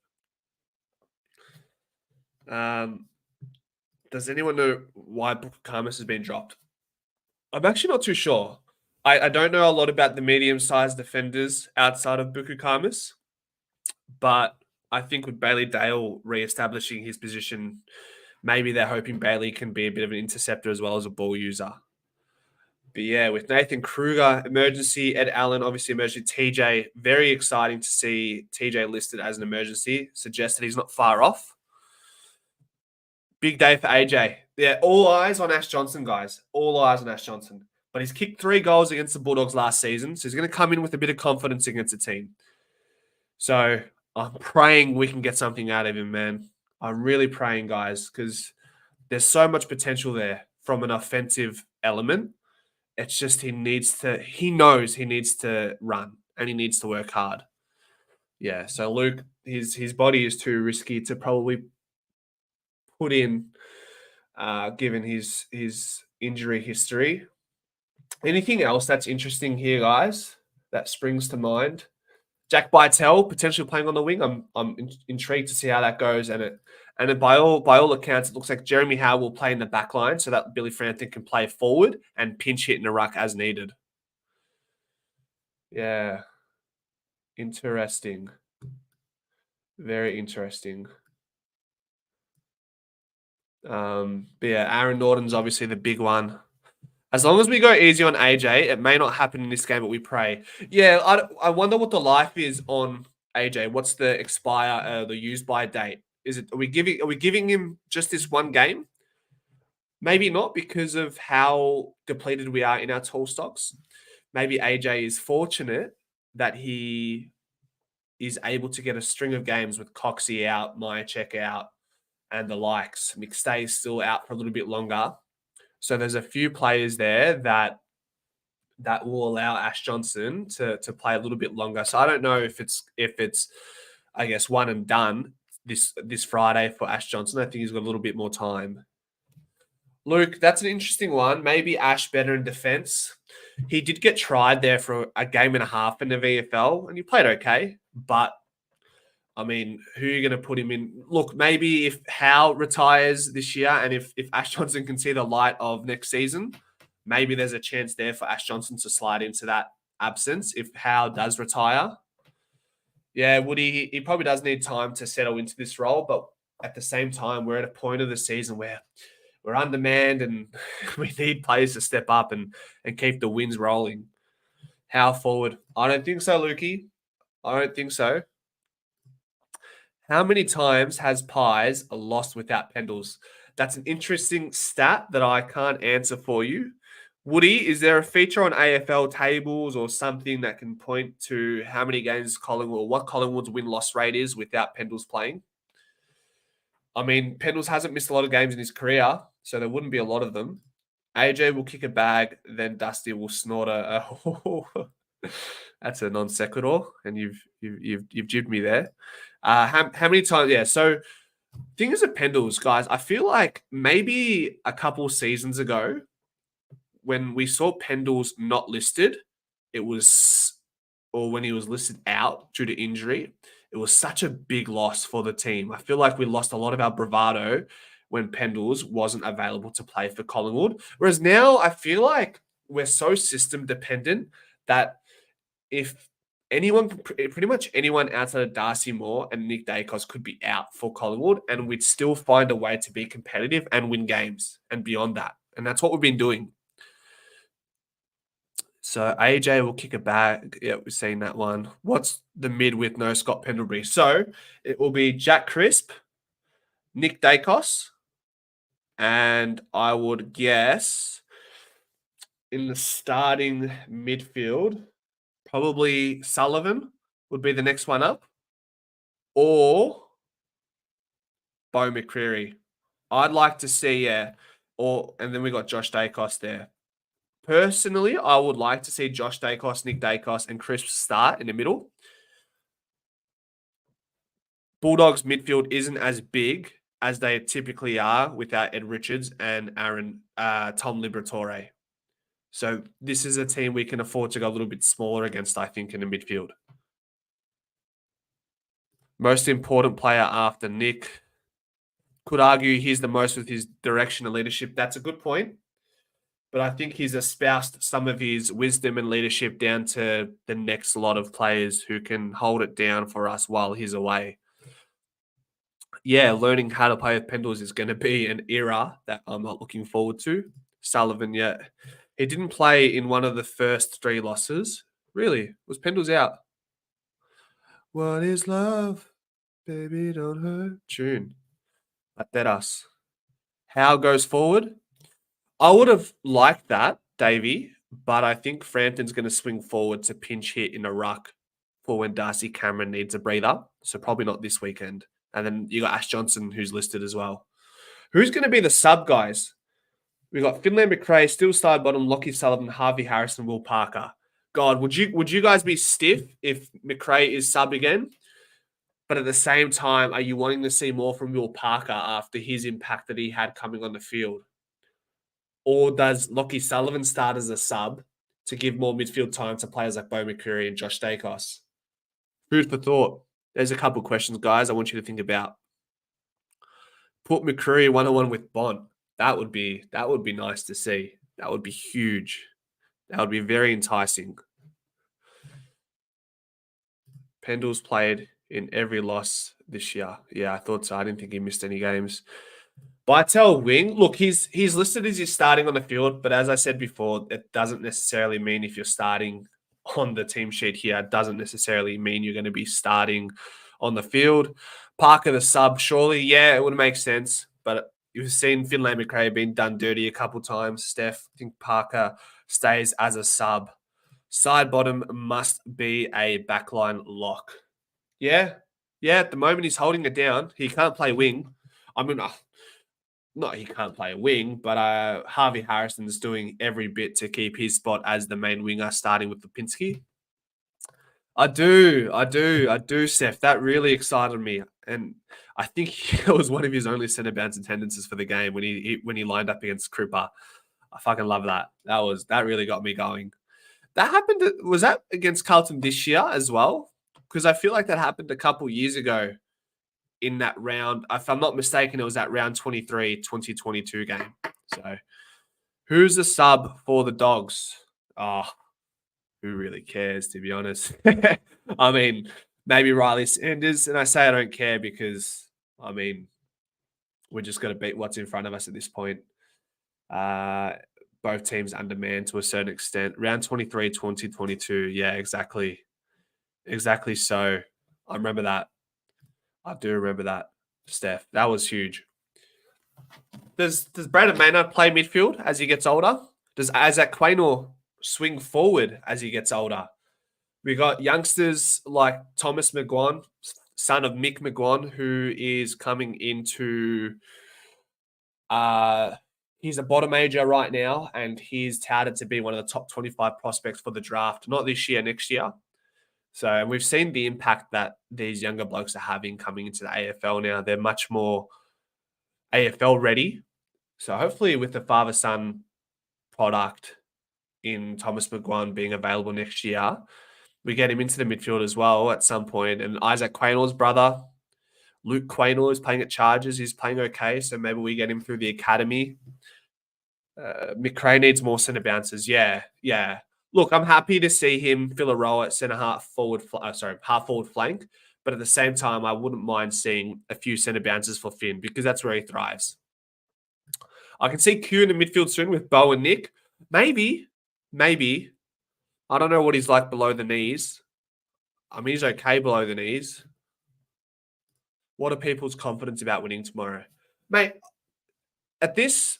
Does anyone know why Booker Camus has been dropped? I'm actually not too sure. I don't know a lot about the medium-sized defenders outside of Booker Camus, but I think with Bailey Dale re-establishing his position, maybe they're hoping Bailey can be a bit of an interceptor as well as a ball user. But yeah, with Nathan Kruger, emergency, Ed Allen, obviously emergency, TJ, very exciting to see TJ listed as an emergency. Suggests that he's not far off. Big day for AJ. Yeah, all eyes on Ash Johnson, guys. All eyes on Ash Johnson. But he's kicked 3 goals against the Bulldogs last season, so he's going to come in with a bit of confidence against the team. So I'm praying we can get something out of him, man. I'm really praying, guys, because there's so much potential there from an offensive element. It's just he knows he needs to run and he needs to work hard. Yeah, so Luke, his body is too risky to probably put in, given his injury history. Anything else that's interesting here, guys, that springs to mind? Jack Bytel potentially playing on the wing. I'm intrigued to see how that goes, and by all accounts, it looks like Jeremy Howe will play in the back line so that Billy Frampton can play forward and pinch hit in a ruck as needed. Yeah, interesting, very interesting. But yeah, Aaron Norton's obviously the big one. As long as we go easy on AJ, it may not happen in this game, but we pray. Yeah, I wonder what the life is on AJ. What's the the use by date? Are we giving him just this one game? Maybe not, because of how depleted we are in our tall stocks. Maybe AJ is fortunate that he is able to get a string of games with Coxie out, Myercheck out, and the likes. McStay is still out for a little bit longer. So there's a few players there that will allow Ash Johnson to play a little bit longer. So I don't know if it's I guess one and done this Friday for Ash Johnson. I think he's got a little bit more time. Luke, that's an interesting one. Maybe Ash better in defense. He did get tried there for a game and a half in the VFL, and he played okay. But I mean, who are you going to put him in? Look, maybe if Howe retires this year and if Ash Johnson can see the light of next season, maybe there's a chance there for Ash Johnson to slide into that absence if Howe does retire. Yeah, Woody, he probably does need time to settle into this role, but at the same time, we're at a point of the season where we're undermanned and we need players to step up and keep the wins rolling. Howe forward? I don't think so, Lukey. I don't think so. How many times has Pies lost without Pendles? That's an interesting stat that I can't answer for you. Woody, is there a feature on AFL tables or something that can point to how many games what Collingwood's win-loss rate is without Pendles playing? I mean, Pendles hasn't missed a lot of games in his career, so there wouldn't be a lot of them. AJ will kick a bag, then Dusty will snort that's a non sequitur, and you've jibbed me there. How many times? Yeah. So, thing is, Pendles, guys, I feel like maybe a couple seasons ago, when we saw Pendles not listed, or when he was listed out due to injury, it was such a big loss for the team. I feel like we lost a lot of our bravado when Pendles wasn't available to play for Collingwood. Whereas now, I feel like we're so system dependent that if pretty much anyone outside of Darcy Moore and Nick Dacos could be out for Collingwood, and we'd still find a way to be competitive and win games and beyond that. And that's what we've been doing. So AJ will kick a bag. Yeah, we've seen that one. What's the mid with no Scott Pendlebury? So it will be Jack Crisp, Nick Dacos, and I would guess in the starting midfield, probably Sullivan would be the next one up, or Bo McCreary. I'd like to see, and then we got Josh Dacos there. Personally, I would like to see Josh Dacos, Nick Dacos, and Crisp start in the middle. Bulldogs midfield isn't as big as they typically are without Ed Richards and Tom Liberatore. So this is a team we can afford to go a little bit smaller against, I think, in the midfield. Most important player after Nick. Could argue he's the most with his direction and leadership. That's a good point. But I think he's espoused some of his wisdom and leadership down to the next lot of players who can hold it down for us while he's away. Yeah, learning how to play with Pendles is going to be an era that I'm not looking forward to. Sullivan, yeah. He didn't play in one of the first 3 losses. Really? Was Pendles out? What is love? Baby, don't hurt. Tune. Let us. How goes forward? I would have liked that, Davey, but I think Frampton's going to swing forward to pinch hit in a ruck for when Darcy Cameron needs a breather. So probably not this weekend. And then you got Ash Johnson, who's listed as well. Who's going to be the sub guys? We've got Finlay McRae, still side bottom, Lockie Sullivan, Harvey Harrison, Will Parker. God, would you guys be stiff if McRae is sub again? But at the same time, are you wanting to see more from Will Parker after his impact that he had coming on the field? Or does Lockie Sullivan start as a sub to give more midfield time to players like Bo McCreary and Josh Dacos? Food for thought. There's a couple of questions, guys, I want you to think about. Put McCreary 1-on-1 with Bont. That would be nice to see. That would be huge. That would be very enticing. Pendles played in every loss this year. Yeah, I thought so. I didn't think he missed any games. Bytel wing. Look, he's listed as he's starting on the field, but as I said before, it doesn't necessarily mean if you're starting on the team sheet here, it doesn't necessarily mean you're going to be starting on the field. Parker the sub, surely, yeah, it would make sense, but you've seen Finlay McRae being done dirty a couple times. Steph, I think Parker stays as a sub. Side bottom must be a backline lock. Yeah, at the moment he's holding it down. He can't play wing. I mean, not he can't play a wing, but Harvey Harrison's doing every bit to keep his spot as the main winger, starting with Lipinski. I do, Seth. That really excited me. And I think it was one of his only centre bounce attendances for the game when he lined up against Krupa. I fucking love that. That really got me going. That happened. Was that against Carlton this year as well? Because I feel like that happened a couple years ago in that round. If I'm not mistaken, it was that round 23, 2022 game. So who's the sub for the Dogs? Oh, who really cares, to be honest? I mean, maybe Riley Sanders. And I say I don't care because, I mean, we're just going to beat what's in front of us at this point. Both teams undermanned to a certain extent. Round 23, 2022. Yeah, exactly. Exactly so. I remember that. I do remember that, Steph. That was huge. Does Brandon Maynard play midfield as he gets older? Does Isaac Quaynor swing forward as he gets older? We got youngsters like Thomas McGuan, son of Mick McGuan, who is coming into he's a bottom major right now, and he's touted to be one of the top 25 prospects for the draft. Not this year, next year. So we've seen the impact that these younger blokes are having coming into the AFL now. They're much more AFL ready. So hopefully with the father-son product in Thomas McGuan being available next year, we get him into the midfield as well at some point. And Isaac Quaynor's brother, Luke Quaynor, is playing at Chargers. He's playing okay, so maybe we get him through the academy. McRae needs more centre bounces. Yeah. Look, I'm happy to see him fill a role at half forward flank. But at the same time, I wouldn't mind seeing a few centre bounces for Finn because that's where he thrives. I can see Q in the midfield soon with Bo and Nick. Maybe. I don't know what he's like below the knees. I mean, he's okay below the knees. What are people's confidence about winning tomorrow? Mate, at this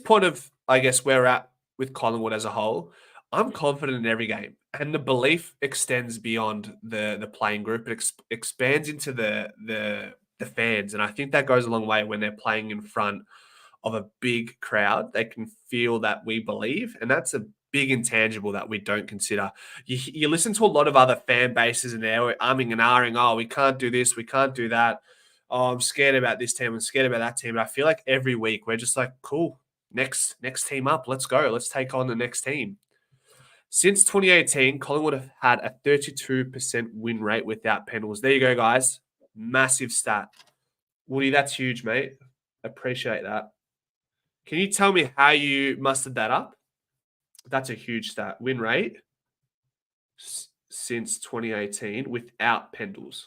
point of, I guess, where we're at with Collingwood as a whole, I'm confident in every game. And the belief extends beyond the playing group. It expands into the fans. And I think that goes a long way when they're playing in front of a big crowd. They can feel that we believe. And that's a big intangible that we don't consider. You listen to a lot of other fan bases and they're umming and ahhing, oh, we can't do this, we can't do that. Oh, I'm scared about this team, I'm scared about that team. And I feel like every week we're just like, cool, next team up, let's go. Let's take on the next team. Since 2018, Collingwood have had a 32% win rate without penalties. There you go, guys. Massive stat. Woody, that's huge, mate. Appreciate that. Can you tell me how you mustered that up? That's a huge stat. Win rate since 2018 without Pendles.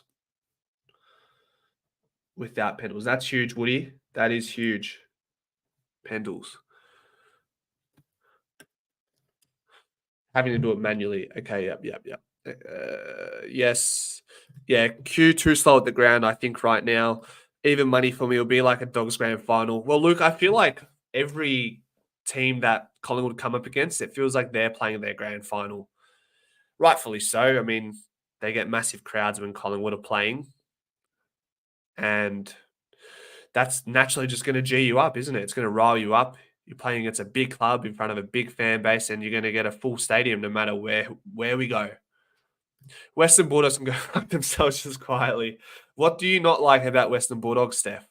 Without Pendles. That's huge, Woody. That is huge. Pendles. Having to do it manually. Okay, yep. Yes. Yeah, Q too slow at the ground, I think, right now. Even money for me will be like a Dogs grand final. Well, Luke, I feel like every team that Collingwood come up against, it feels like they're playing their grand final. Rightfully so. I mean, they get massive crowds when Collingwood are playing. And that's naturally just going to G you up, isn't it? It's going to rile you up. You're playing against a big club in front of a big fan base, and you're going to get a full stadium no matter where we go. Western Bulldogs can go fuck themselves just quietly. What do you not like about Western Bulldogs, Steph?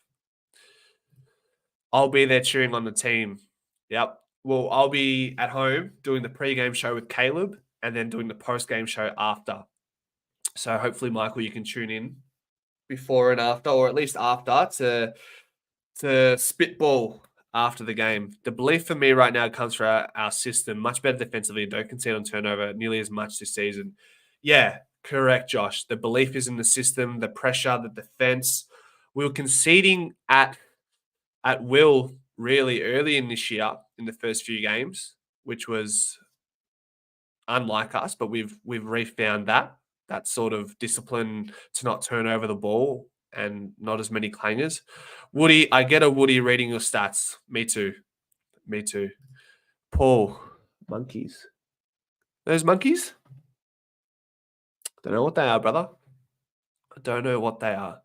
I'll be there cheering on the team. Yep. Well, I'll be at home doing the pre-game show with Caleb and then doing the post-game show after. So hopefully, Michael, you can tune in before and after, or at least after, to spitball after the game. The belief for me right now comes from our system. Much better defensively. Don't concede on turnover nearly as much this season. Yeah, correct, Josh. The belief is in the system, the pressure, the defense. We were conceding at will really early in this year in the first few games, which was unlike us, but we've refound that sort of discipline to not turn over the ball and not as many clangers. Woody, I get a Woody reading your stats. Me too. Paul, monkeys. Those monkeys? Don't know what they are, brother. I don't know what they are.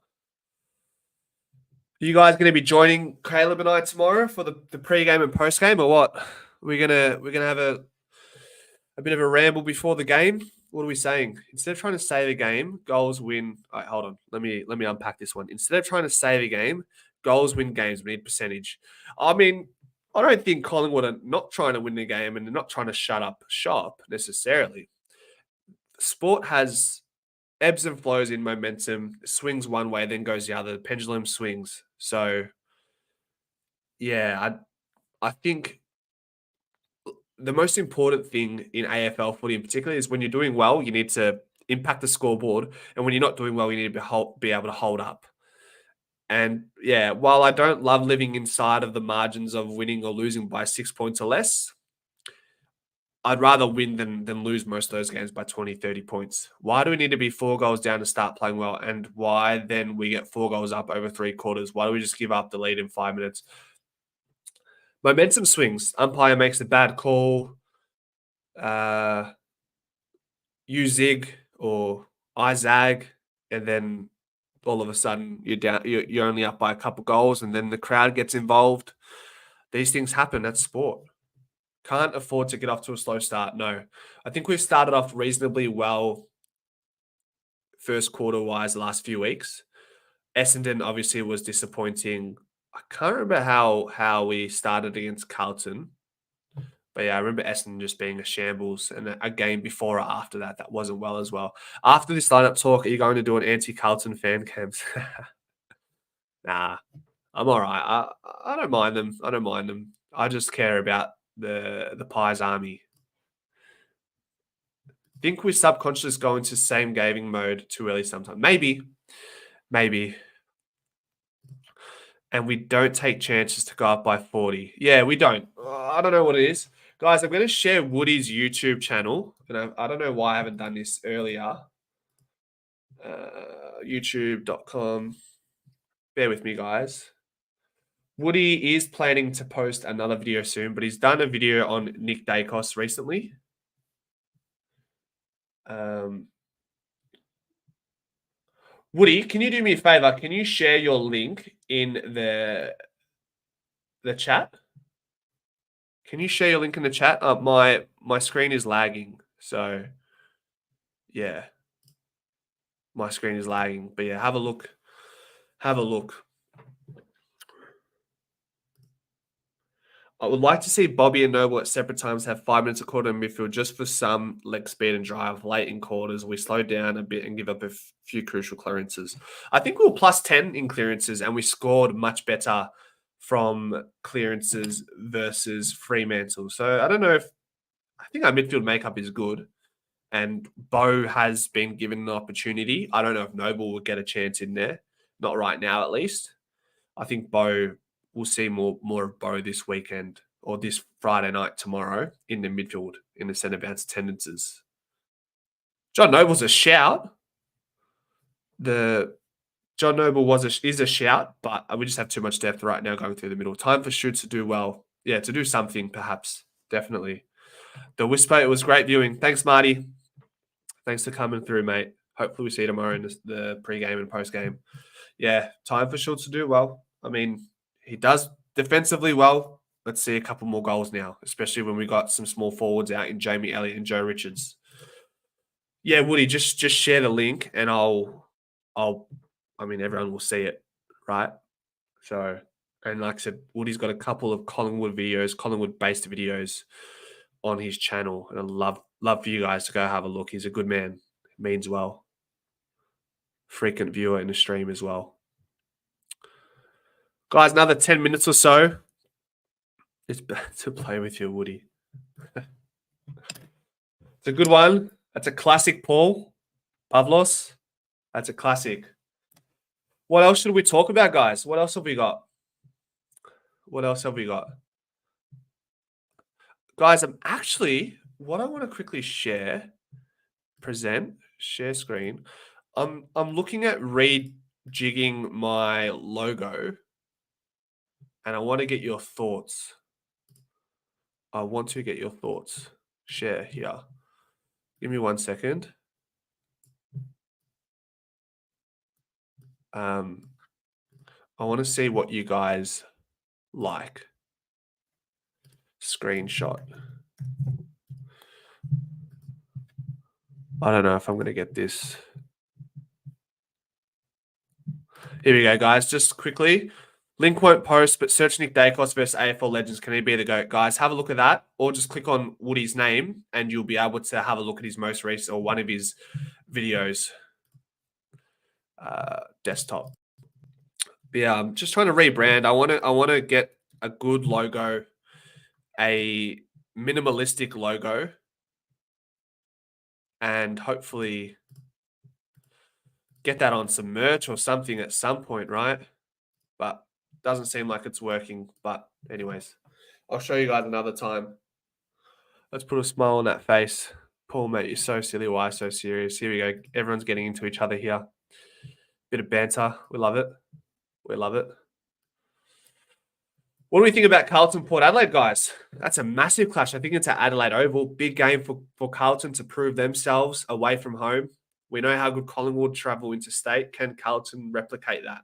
You guys going to be joining Caleb and I tomorrow for the pre-game and post-game, or what? We're gonna have a bit of a ramble before the game. What are we saying? Instead of trying to save a game, goals win. All right, hold on. Let me unpack this one. Instead of trying to save a game, goals win games. We need percentage. I mean, I don't think Collingwood are not trying to win the game and they're not trying to shut up shop necessarily. Sport has ebbs and flows in momentum, swings one way, then goes the other. The pendulum swings. So, yeah, I think the most important thing in AFL footy in particular is when you're doing well, you need to impact the scoreboard. And when you're not doing well, you need to be able to hold up. And yeah, while I don't love living inside of the margins of winning or losing by 6 points or less, I'd rather win than lose most of those games by 20, 30 points. Why do we need to be 4 goals down to start playing well? And why then we get 4 goals up over 3 quarters? Why do we just give up the lead in 5 minutes? Momentum swings. Umpire makes a bad call. You zig or I zag, and then all of a sudden you're down. You're only up by a couple goals, and then the crowd gets involved. These things happen. That's sport. Can't afford to get off to a slow start. No, I think we've started off reasonably well. First quarter wise, the last few weeks, Essendon obviously was disappointing. I can't remember how we started against Carlton. But yeah, I remember Essendon just being a shambles, and a game before or after that wasn't well as well. After this lineup talk, are you going to do an anti-Carlton fan camp? Nah, I'm all right. I don't mind them. I just care about the Pies army. Think we subconsciously go into same gaming mode too early sometimes. Maybe. And we don't take chances to go up by 40. Yeah, we don't. I don't know what it is. Guys, I'm going to share Woody's YouTube channel. And I don't know why I haven't done this earlier. YouTube.com. Bear with me, guys. Woody is planning to post another video soon, but he's done a video on Nick Dacos recently. Woody, can you do me a favor? Can you share your link in the chat? Can you share your link in the chat? My screen is lagging, so yeah, my screen is lagging. But yeah, have a look. I would like to see Bobby and Noble at separate times have 5 minutes a quarter in midfield just for some leg speed and drive late in quarters. We slow down a bit and give up a few crucial clearances. I think we were plus 10 in clearances and we scored much better from clearances versus Fremantle. So I don't know if I think our midfield makeup is good and Bo has been given an opportunity. I don't know if Noble will get a chance in there. Not right now, at least. I think Bo... We'll see more of Bo this weekend or this Friday night tomorrow in the midfield in the centre bounce attendances. John Noble's a shout. The John Noble is a shout, but we just have too much depth right now going through the middle. Time for Shoots to do well. Yeah, to do something perhaps. Definitely. The Whisper, it was great viewing. Thanks, Marty. Thanks for coming through, mate. Hopefully we see you tomorrow in the pre-game and post-game. Yeah, time for Schultz to do well. I mean... He does defensively well. Let's see a couple more goals now, especially when we got some small forwards out in Jamie Elliott and Joe Richards. Yeah, Woody, just share the link and I mean, everyone will see it, right? So, and like I said, Woody's got a couple of Collingwood videos, Collingwood-based videos on his channel. And I'd love for you guys to go have a look. He's a good man. It means well. Frequent viewer in the stream as well. Guys, another 10 minutes or so. It's bad to play with you, Woody. It's a good one. That's a classic, Paul. Pavlos. That's a classic. What else should we talk about, guys? What else have we got? Guys, what I want to quickly share screen. I'm looking at rejigging my logo. And I want to get your thoughts. Share here. Give me 1 second. I want to see what you guys like. Screenshot. I don't know if I'm going to get this. Here we go, guys. Just quickly. Link won't post, but search Nick Dacos versus AFL Legends. Can he be the GOAT? Guys, have a look at that. Or just click on Woody's name and you'll be able to have a look at his most recent or one of his videos. Desktop. But yeah, I'm just trying to rebrand. I want to get a good logo, a minimalistic logo, and hopefully get that on some merch or something at some point, right? But doesn't seem like it's working. But anyways, I'll show you guys another time. Let's put a smile on that face. Paul, mate, you're so silly. Why so serious? Here we go. Everyone's getting into each other here. Bit of banter. We love it. What do we think about Carlton Port Adelaide, guys? That's a massive clash. I think it's at Adelaide Oval. Big game for Carlton to prove themselves away from home. We know how good Collingwood travel interstate. Can Carlton replicate that?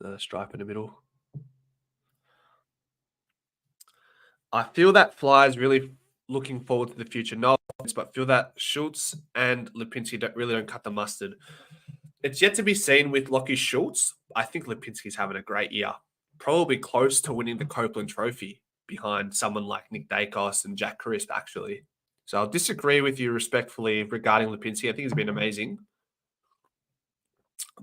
Another stripe in the middle. I feel that Flyers really looking forward to the future. No offense, but feel that Schultz and Lipinski don't cut the mustard. It's yet to be seen with Lockie Schultz. I think Lipinski's having a great year. Probably close to winning the Copeland Trophy behind someone like Nick Dacos and Jack Crisp, actually. So I'll disagree with you respectfully regarding Lipinski. I think he's been amazing.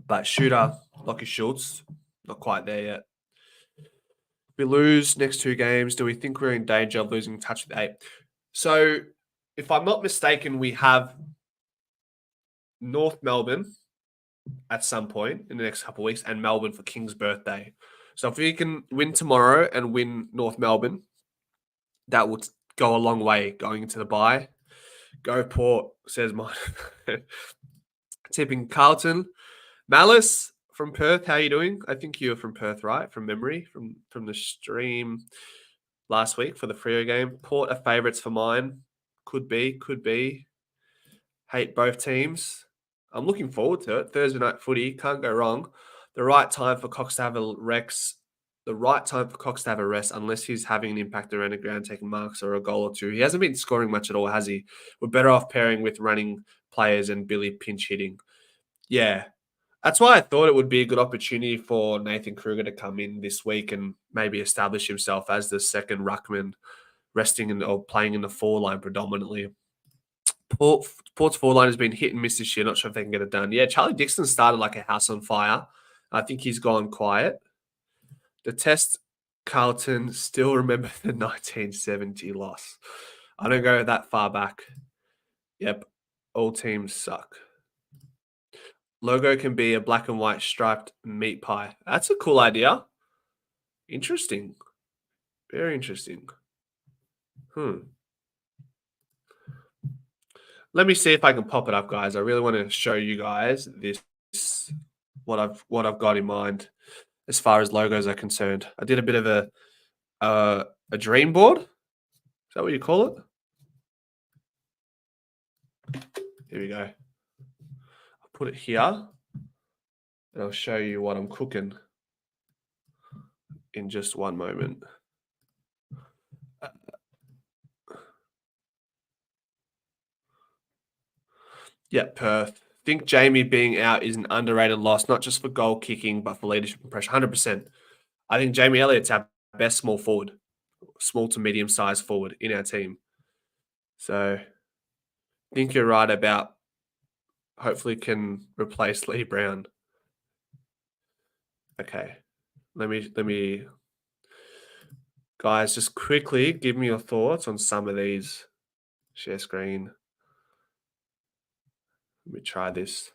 But shooter, Lockie Schultz, not quite there yet. We lose next 2 games. Do we think we're in danger of losing touch with 8? So, if I'm not mistaken, we have North Melbourne at some point in the next couple of weeks and Melbourne for King's birthday. So, if we can win tomorrow and win North Melbourne, that will go a long way going into the bye. Go Port, says mine. Tipping Carlton. Malice from Perth, how are you doing? I think you're from Perth, right? From memory, from the stream last week for the Freo game. Port are favourites for mine. Could be. Hate both teams. I'm looking forward to it. Thursday night footy, can't go wrong. The right time for Cox to have a rest. Unless he's having an impact around the ground, taking marks or a goal or two. He hasn't been scoring much at all, has he? We're better off pairing with running players and Billy pinch hitting. Yeah. That's why I thought it would be a good opportunity for Nathan Kruger to come in this week and maybe establish himself as the second ruckman, resting or playing in the forward line predominantly. Port's forward line has been hit and miss this year. Not sure if they can get it done. Yeah, Charlie Dixon started like a house on fire. I think he's gone quiet. The test, Carlton still remember the 1970 loss. I don't go that far back. Yep, all teams suck. Logo can be a black and white striped meat pie. That's a cool idea. Interesting. Very interesting. Let me see if I can pop it up, guys. I really want to show you guys this what I've got in mind as far as logos are concerned. I did a bit of a dream board. Is that what you call it? Here we go. I'll put it here, and I'll show you what I'm cooking in just one moment. Yeah, Perth. Think Jamie being out is an underrated loss, not just for goal kicking, but for leadership and pressure. 100%. I think Jamie Elliott's our best small forward, small to medium-sized forward in our team. So I think you're right about hopefully can replace Lee Brown. Okay. Let me guys, just quickly give me your thoughts on some of these. Share screen. Let me try this.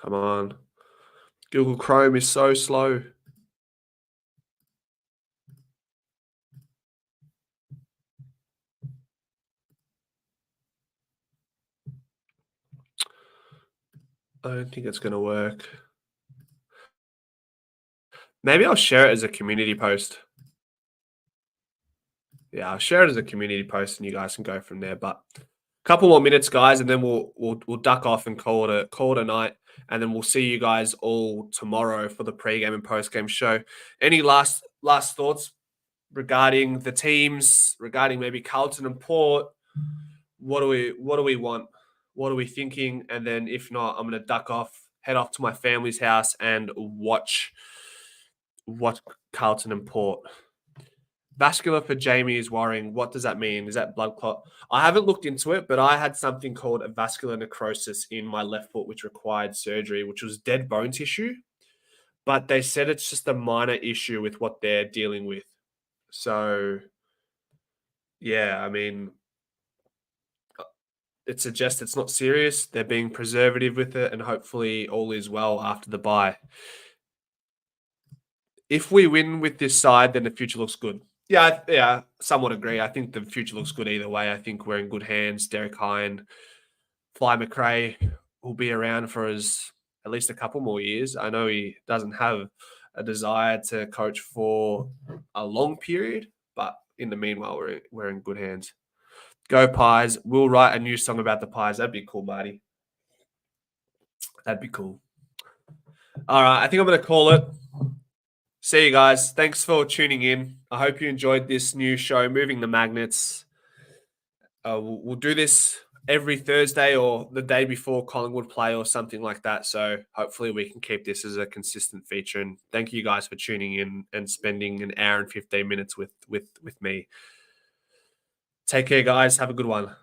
Come on. Google Chrome is so slow. I don't think it's going to work. Maybe I'll share it as a community post. Yeah, I'll share it as a community post and you guys can go from there. But a couple more minutes, guys, and then we'll duck off and call it a night. And then we'll see you guys all tomorrow for the pre-game and post-game show. Any last thoughts regarding the teams, regarding maybe Carlton and Port? What do we want? What are we thinking? And then if not, I'm going to duck off, head off to my family's house and watch Carlton and Port. Vascular for Jamie is worrying. What does that mean? Is that blood clot? I haven't looked into it, but I had something called a vascular necrosis in my left foot, which required surgery, which was dead bone tissue. But they said it's just a minor issue with what they're dealing with. So, yeah, I mean, it suggests it's not serious. They're being preservative with it, and hopefully all is well after the bye. If we win with this side, then the future looks good. Yeah, somewhat agree. I think the future looks good either way. I think we're in good hands. Derek Hine, Fly McRae will be around for at least a couple more years. I know he doesn't have a desire to coach for a long period, but in the meanwhile, we're in good hands. Go Pies. We'll write a new song about the Pies. That'd be cool, Marty. That'd be cool. All right, I think I'm going to call it. See you guys. Thanks for tuning in. I hope you enjoyed this new show, Moving the Magnets. We'll do this every Thursday or the day before Collingwood play or something like that. So hopefully we can keep this as a consistent feature. And thank you guys for tuning in and spending an hour and 15 minutes with me. Take care, guys. Have a good one.